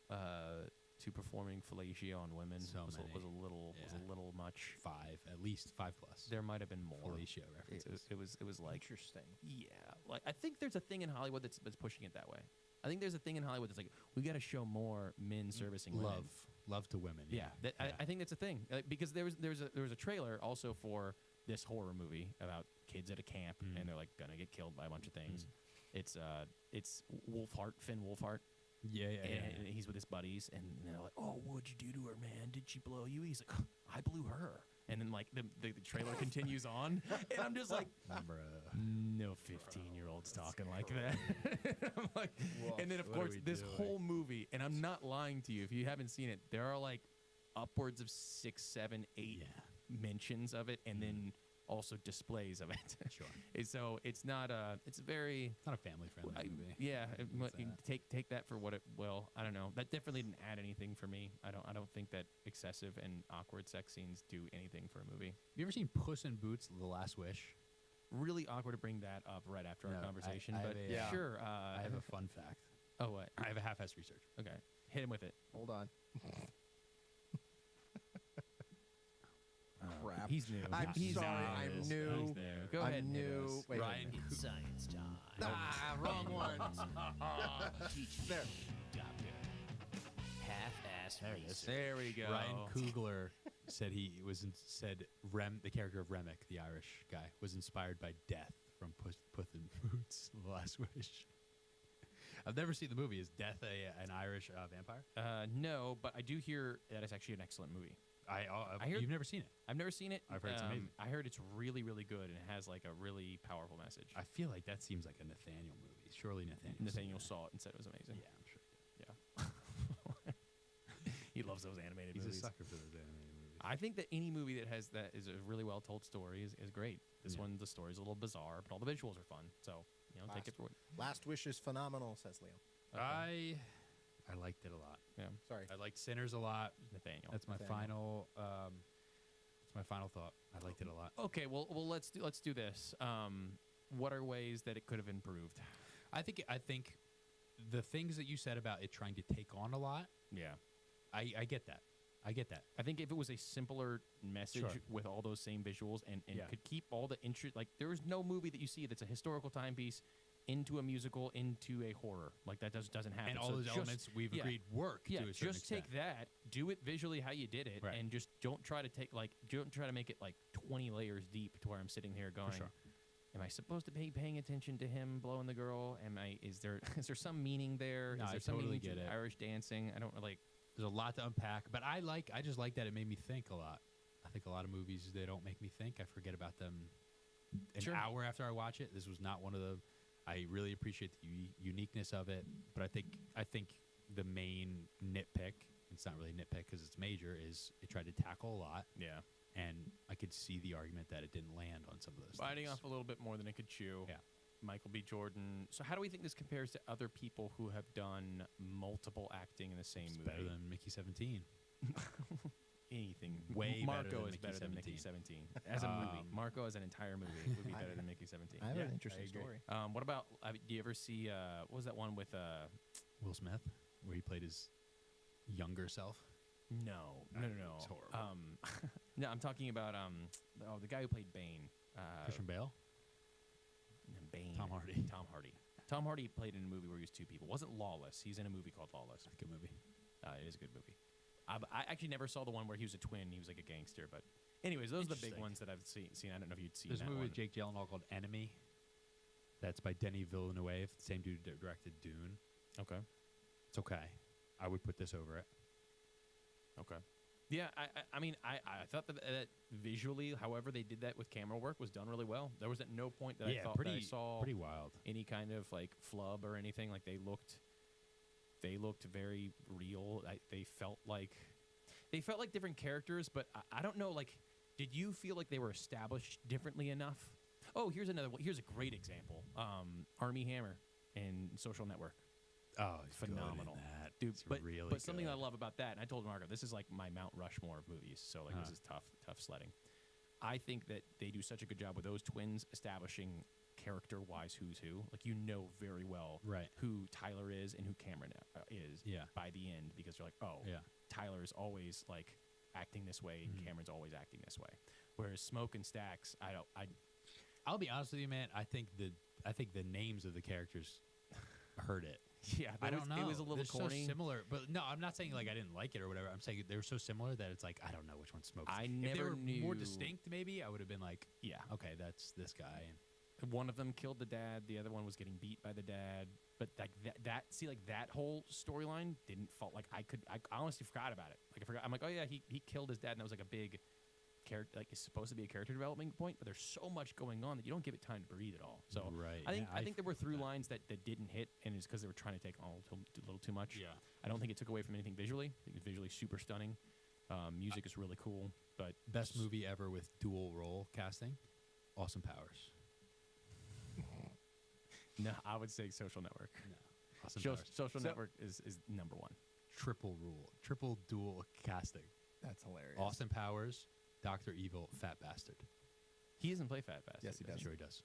performing fellatio on women So was many. a little much. At least 5 plus. There might have been more. fellatio references. It was like, Interesting. yeah, like I think there's a thing in Hollywood that's pushing it that way. I think there's a thing in Hollywood that's like, we got to show more men servicing women. Love to women. Yeah, I think that's a thing, because there was a trailer also for this horror movie about kids at a camp and they're like gonna get killed by a bunch of things. It's Finn Wolfhard. Yeah, And he's with his buddies, and they're like, "Oh, what'd you do to her, man? Did she blow you?" He's like, "I blew her." And then like the trailer continues on, and I'm just like, no 15-year-old's talking like that. I'm like, and then of What are course we this doing? whole movie, and I'm not lying to you if you haven't seen it, there are like upwards of 6, 7, 8 mentions of it, and then also displays of it. Sure. And so it's not it's very Not a family friendly movie. yeah, What's that? take that for what it will. I don't know. That definitely didn't add anything for me. I don't think that excessive and awkward sex scenes do anything for a movie. Have you ever seen Puss in Boots: The Last Wish? Really awkward to bring that up right after No, our conversation, I but have a, sure. I have a fun fact. Oh, what? I have a half-assed research. Okay, hit him with it. Hold on. Crap. He's new. I'm He's sorry. new. I'm He's new. Go ahead. I'm and hit new. us. Wait a Ryan minute. It's science time. Ah, wrong one. There. Half-ass research. There we go. Ryan Coogler said the character of Remick, the Irish guy, was inspired by Death from Puss in Boots: The Last Wish. I've never seen the movie. Is Death an Irish vampire? No, but I do hear that it's actually an excellent movie. I hear- you've never seen it. I've never seen it. I've heard it's amazing. I heard it's really, really good, and it has like a really powerful message. I feel like that seems like a Nathaniel movie. Surely Nathaniel saw it and said it was amazing. Yeah, I'm sure. Yeah. He loves those animated He's movies. a sucker for those animated movies. I think that any movie that is a really well told story is great. This Yeah. one, the story's a little bizarre, but all the visuals are fun. So take it for what. Last Wish is phenomenal, says Liam. Okay. I liked it a lot. Yeah, Sorry. I liked Sinners a lot. Nathaniel. That's my Nathaniel. final. That's my final thought. I liked it a lot. Okay, well, let's do this. What are ways that it could have improved? I think the things that you said about it trying to take on a lot. Yeah, I get that. I get that. I think if it was a simpler message Sure. with all those same visuals and Yeah. could keep all the interest, like there's no movie that you see that's a historical timepiece into a musical into a horror, like that doesn't happen. And all So those just- elements we've yeah. agreed work. Yeah, to a certain just take extent. that, do it visually how you did it, Right. and just don't try to make it like 20 layers deep to where I'm sitting here going, sure. am I supposed to be paying attention to him blowing the girl? Is there some meaning there? No, Is I there some totally meaning to get it. Irish dancing? I don't like. There's a lot to unpack, but I just like that it made me think a lot. I think a lot of movies, they don't make me think. I forget about them an Sure. hour after I watch it. This was not one of the. I really appreciate the uniqueness of it, but I think the main nitpick, it's not really a nitpick because it's major, is it tried to tackle a lot, Yeah, and I could see the argument that it didn't land on some of those biting things. off a little bit more than it could chew. Yeah. Michael B. Jordan. So how do we think this compares to other people who have done multiple acting in the same It's movie? better than Mickey 17. Anything. Way better Marko than is better than Mickey 17. 17 as a movie. Marko as an entire movie would be better than Mickey 17. I have Yeah, an I interesting agree. story. What about? Do you ever see? What was that one with? Will Smith, where he played his younger self. No. It's horrible. No, I'm talking about the guy who played Bane. Christian Bale. Bane. Tom Hardy. Tom Hardy played in a movie where he was two people. Wasn't Lawless. He's in a movie called Lawless. Good movie. It is a good movie. I actually never saw the one where he was a twin. He was like a gangster. But anyways, those are the big Interesting. ones that I've seen. I don't know if you'd seen There's a that movie one. with Jake Gyllenhaal called Enemy. That's by Denis Villeneuve, the same dude that directed Dune. Okay. It's okay. I would put this over it. Okay. Yeah, I mean, I thought that visually, however they did that with camera work, was done really well. There was at no point that I thought that I saw pretty wild. any kind of like flub or anything. Like they looked very real. They felt like different characters, but I don't know. Like, did you feel like they were established differently enough? Oh, here's another one. Here's a great example. Army Hammer in Social Network. Oh, he's Phenomenal. good in that. Dude, It's but really something good. I love about that, and I told Marko, this is like my Mount Rushmore of movies. So like this is tough sledding. I think that they do such a good job with those twins establishing character-wise who's who. Like you know very well Right. who Tyler is and who Cameron is Yeah. by the end because you're like, oh, Yeah. Tyler's always like acting this way and Mhm. Cameron's always acting this way. Whereas Smoke and Stacks, I'll be honest with you, man. I think the names of the characters hurt it. yeah, I don't know. It was a little They're corny. so similar, but no, I'm not saying like I didn't like it or whatever. I'm saying they were so similar that it's like I don't know which one smokes. I If they never were more knew- distinct, maybe I would have been like, Yeah. okay, that's this guy. And One of them killed the dad. The other one was getting beat by the dad. But like that whole storyline didn't fall. Like I honestly forgot about it. Like I forgot. I'm like, oh yeah, he killed his dad, and that was like a big character. Like it's supposed to be a character development point, but there's so much going on that you don't give it time to breathe at all. So Right. I think Yeah, I think there were through that. lines that didn't hit, and it's because they were trying to take on a little too much. Yeah. I don't think it took away from anything visually. I think it's visually super stunning. Music is really cool, but Best movie ever with dual role casting, Austin Powers. No, I would say Social Network. No, Austin Powers. Social So- Network is number one. Triple dual casting. That's hilarious. Austin Powers, Dr. Evil, Fat Bastard. He doesn't play Fat Bastard. Yes, he does. Sure he does.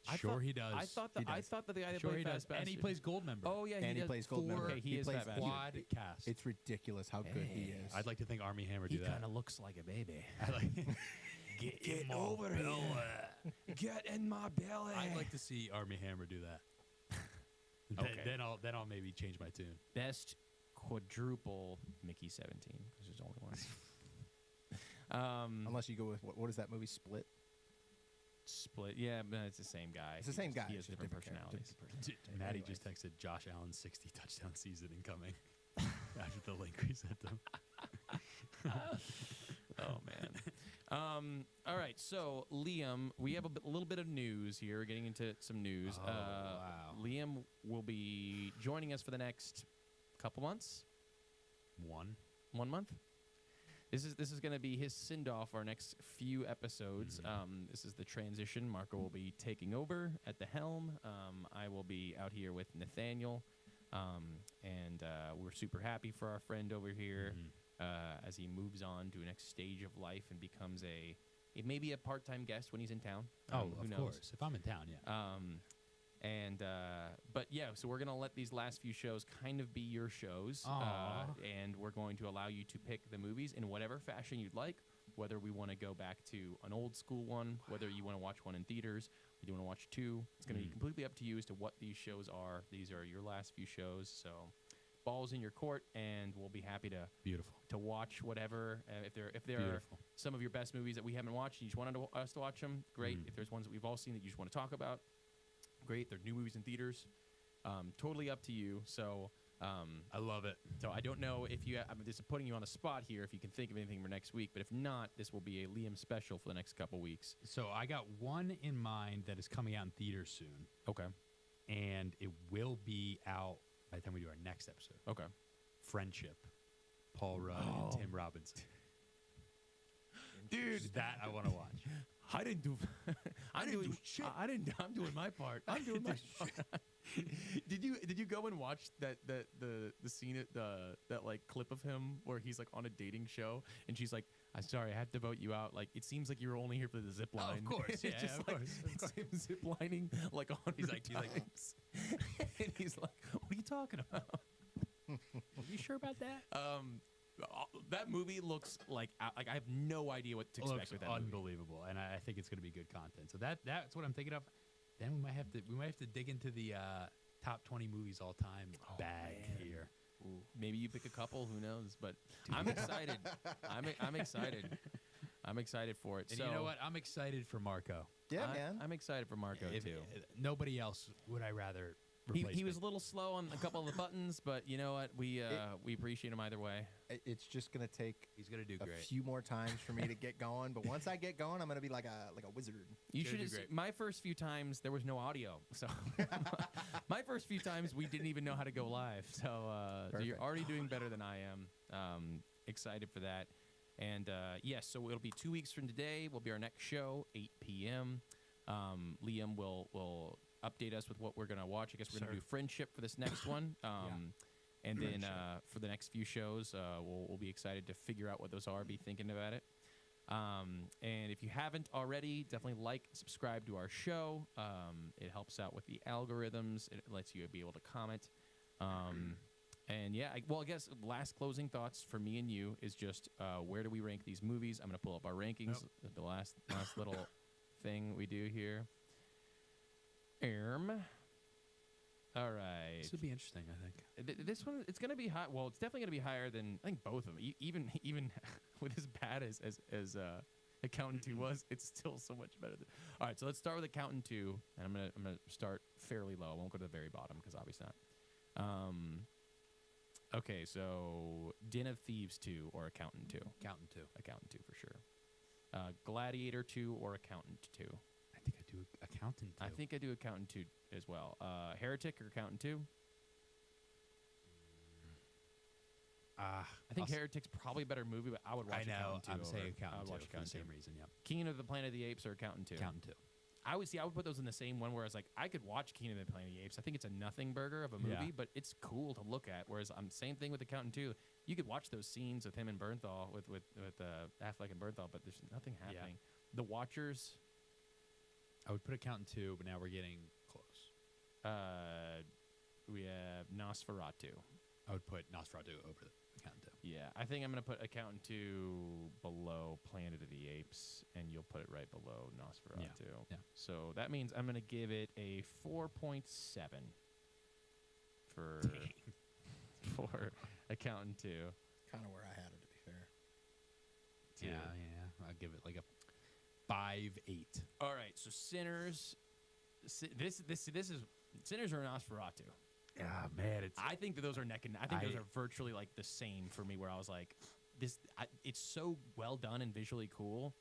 I Sure thought- he does. I thought He that does. the guy that Sure played he Fat does. Bastard. And he plays Goldmember. Oh yeah, And he does. plays Goldmember. Okay, he He is plays Fat Bastard. Quad cast. It's ridiculous how good he Hey. is. I'd like to think Army Hammer He do kind that. of looks like a baby. I like Get over here. Get in my belly. I'd like to see Army Hammer do that. Okay. Then I'll maybe change my tune. Best quadruple Mickey 17 because there's only one. Unless you go with what is that movie? Split. Split. Yeah, but it's the same guy. It's the same guy. He it's has just different character, personalities. different person. Maddie Anyways. just texted Josh Allen's 60 touchdown season incoming after the link we sent him. Oh man. All right. So Liam, we have a little bit of news here. Getting into some news. Oh, wow. Liam will be joining us for the next couple months. 1 month. This is going to be his send off. Our next few episodes. This is the transition. Marko will be taking over at the helm. I will be out here with Nathaniel, and we're super happy for our friend over here. As he moves on to a next stage of life and becomes maybe a part-time guest when he's in town. Oh, who of knows? course. If I'm in town, yeah. But yeah, so we're gonna let these last few shows kind of be your shows, Aw. and we're going to allow you to pick the movies in whatever fashion you'd like. Whether we want to go back to an old school one, whether you want to watch one in theaters, or you want to watch two, it's going to be completely up to you as to what these shows are. These are your last few shows, so balls in your court, and we'll be happy to Beautiful. watch whatever. If there are Beautiful. some of your best movies that we haven't watched, and you just wanted us to watch them, great. If there's ones that we've all seen that you just want to talk about, great. They're new movies in theaters. Totally up to you. So I love it. so I don't know if I'm just putting you on the spot here if you can think of anything for next week. But if not, this will be a Liam special for the next couple weeks. So I got one in mind that is coming out in theaters soon, Okay. and it will be out by the time we do our next episode. Okay. Friendship. Paul Rudd and Tim Robinson. Dude, That I want to watch. I didn't do I'm didn't doing do shit. I'm doing my part. I'm doing my part. Did you go and watch the scene that like clip of him where he's like on a dating show and she's like, I'm sorry, I have to vote you out. Like it seems like you were only here for the zip line. Oh, of course, It's yeah, just of like course, of it's him zip lining like 100 times. And he's like, what are you talking about? Are you sure about that? That movie looks like I have no idea what to expect Looks with that movie. unbelievable, and I think it's going to be good content. So that's what I'm thinking of. Then we might have to dig into the top 20 movies all time bag here. Ooh, maybe you pick a couple. Who knows? But I'm excited. I'm excited. I'm excited for it. And so you know what? I'm excited for Marco. Yeah, man. I'm excited for Marco too. Nobody else would I rather. He was a little slow on a couple of the buttons, but you know what? We appreciate him either way. It's just gonna take He's gonna do a great. few more times for me to get going, but once I get going, I'm gonna be like a wizard. You Gonna should do have great. my first few times there was no audio, so my first few times we didn't even know how to go live. So you're Perfect. already doing better than I am. Excited for that, and yes, so it'll be 2 weeks from today. Will be our next show, 8 p.m. Liam will update us with what we're gonna watch. I guess we're gonna Sure. do Friendship for this next one. And then for the next few shows, we'll be excited to figure out what those are, be thinking about it. And if you haven't already, definitely like, subscribe to our show. It helps out with the algorithms. It lets you be able to comment. And yeah, I guess last closing thoughts for me and you is just where do we rank these movies? I'm going to pull up our rankings. The last little thing we do here. All right. This would be interesting, I think. This one, it's going to be high. Well, it's definitely going to be higher than I think both of them. Even with as bad as Accountant 2 was, it's still so much better. All right, so let's start with Accountant 2, and I'm gonna start fairly low. I won't go to the very bottom because obviously not. Okay, so Den of Thieves 2 or Accountant 2. Accountant 2. Accountant 2 for sure. Gladiator 2 or Accountant 2. I think I do Accountant 2. I think I do Accountant 2 as well. Heretic or Accountant 2? I think Heretic's probably a better movie, but I would watch I know. Accountant 2 I'm saying I Accountant would 2 watch for the Accountant 2. same reason. Yeah. King of the Planet of the Apes or Accountant 2? Accountant 2. I would put those in the same one where I was like, I could watch King of the Planet of the Apes. I think it's a nothing burger of a movie, Yeah. but it's cool to look at. Whereas same thing with Accountant 2. You could watch those scenes with him and Bernthal, with Affleck and Bernthal, but there's nothing happening. The Watchers, I would put Accountant 2, but now we're getting close. we have Nosferatu. I would put Nosferatu over Accountant 2. Yeah, I think I'm going to put Accountant 2 below Planet of the Apes, and you'll put it right below Nosferatu. Yeah. So that means I'm going to give it a 4.7 for Accountant 2. Kind of where I had it, to be fair. Yeah. I'll give it like a 5.8. All right, so Sinners. This is Sinners or Nosferatu. Yeah, man. I think that those are neck and I think those are virtually like the same for me. Where I was like, it's so well done and visually cool,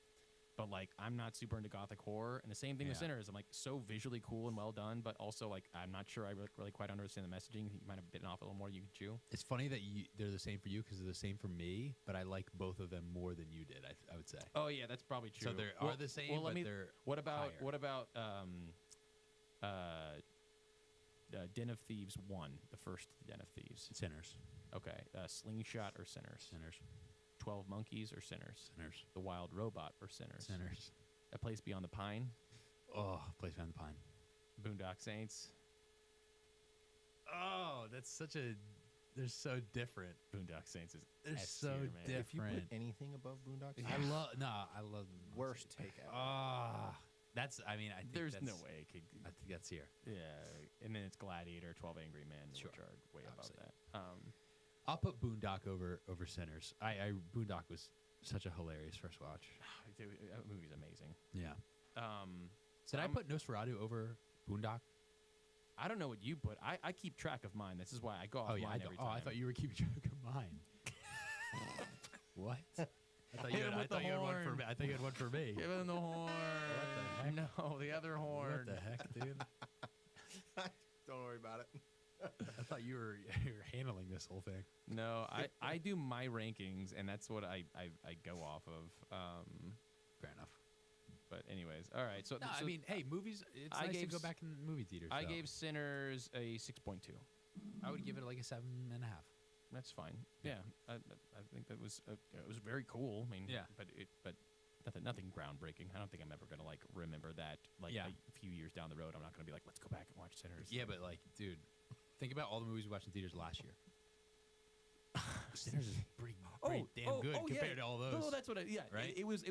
but like I'm not super into gothic horror. And the same thing with Sinners. I'm like so visually cool and well done, but also like I'm not sure I really quite understand the messaging. You might have bitten off a little more than you can chew. It's funny that they're the same for you because they're the same for me, but I like both of them more than you did. I would say. Oh yeah, that's probably true. So they are the same, but they're What about higher. Den of Thieves 1, the first Den of Thieves? Sinners. Okay, Slingshot or Sinners? Sinners. 12 Monkeys or Sinners? Sinners. The Wild Robot or Sinners? Sinners. A Place Beyond the Pine? Oh, Place Beyond the Pine. Boondock Saints? Oh, that's such a. They're so different. Boondock Saints is They're S so tier, man. different. If you put anything above Boondocks, I love worst take ever. That's. I mean, I think There's that's, no way it could. I think that's here. Yeah, and then it's Gladiator, 12 Angry Men, Sure. which are way Obviously. above that. I'll put Boondock over Sinners. Boondock was such a hilarious first watch. Dude, that movie's amazing. Yeah. So Did I put Nosferatu over Boondock? I don't know what you put. I keep track of mine. This is why I go off mine every time. I thought you were keeping track of mine. What? I thought you had one for me. I thought you had one for me. Give him the horn. What the heck? No, the other horn. What the heck, dude? Don't worry about it. I thought you were handling this whole thing. No, I do my rankings, and that's what I go off of. Fair enough. But anyways, all right. So, No, so I mean, hey, movies. It's I nice to gave go s- back in movie theaters. I though. gave Sinners a 6.2. I would give it like a 7.5. That's fine. Yeah. Yeah, I think that was it was very cool. I mean, Yeah. but nothing groundbreaking. I don't think I'm ever gonna like remember that. Like Yeah. a few years down the road, I'm not gonna be like, let's go back and watch Sinners. Yeah, but like, dude, think about all the movies we watched in theaters last year. Sinners is pretty damn good compared to all those. Oh, that's what. Right? It was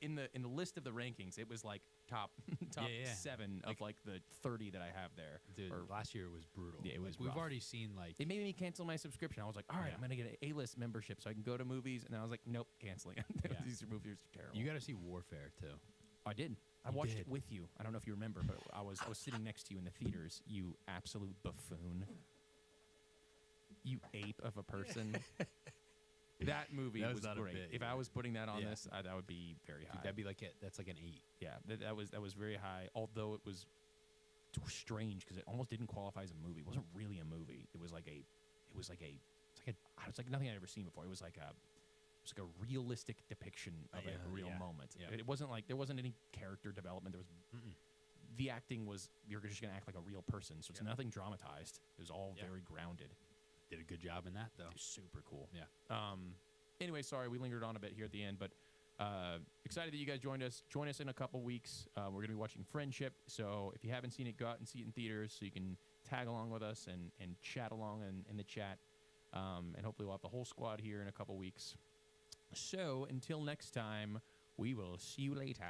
in the list of the rankings. It was like top Yeah. 7 of like the 30 that I have there. Dude, Or- last year was brutal. Yeah, it was We've rough. already seen like It made me cancel my subscription. I was like, all right, Yeah. I'm gonna get an A-list membership so I can go to movies. And I was like, nope, canceling it. Yeah. These movies are terrible. you got to see Warfare too. I did. I You watched did. it with you. I don't know if you remember, but I was sitting next to you in the theaters. You absolute buffoon. You ape of a person. That movie That was was not a great. bit, If yeah. I was putting that on Yeah. this, that would be very high. Dude, that'd be like that's like an 8. Yeah, that was very high. Although it was strange because it almost didn't qualify as a movie. It wasn't really a movie. It was like nothing I'd ever seen before. It was like a realistic depiction of a real yeah, moment. yeah. It wasn't like there wasn't any character development. There was the acting was you're just gonna act like a real person, so it's Yeah. nothing dramatized. It was all Yeah. very grounded. Did a good job in that though. It was super cool. Yeah. Anyway, sorry we lingered on a bit here at the end, but excited that you guys joined us. Join us in a couple weeks. We're going to be watching Friendship. So if you haven't seen it, go out and see it in theaters so you can tag along with us and chat along in the chat. And hopefully we'll have the whole squad here in a couple weeks. So until next time, we will see you later.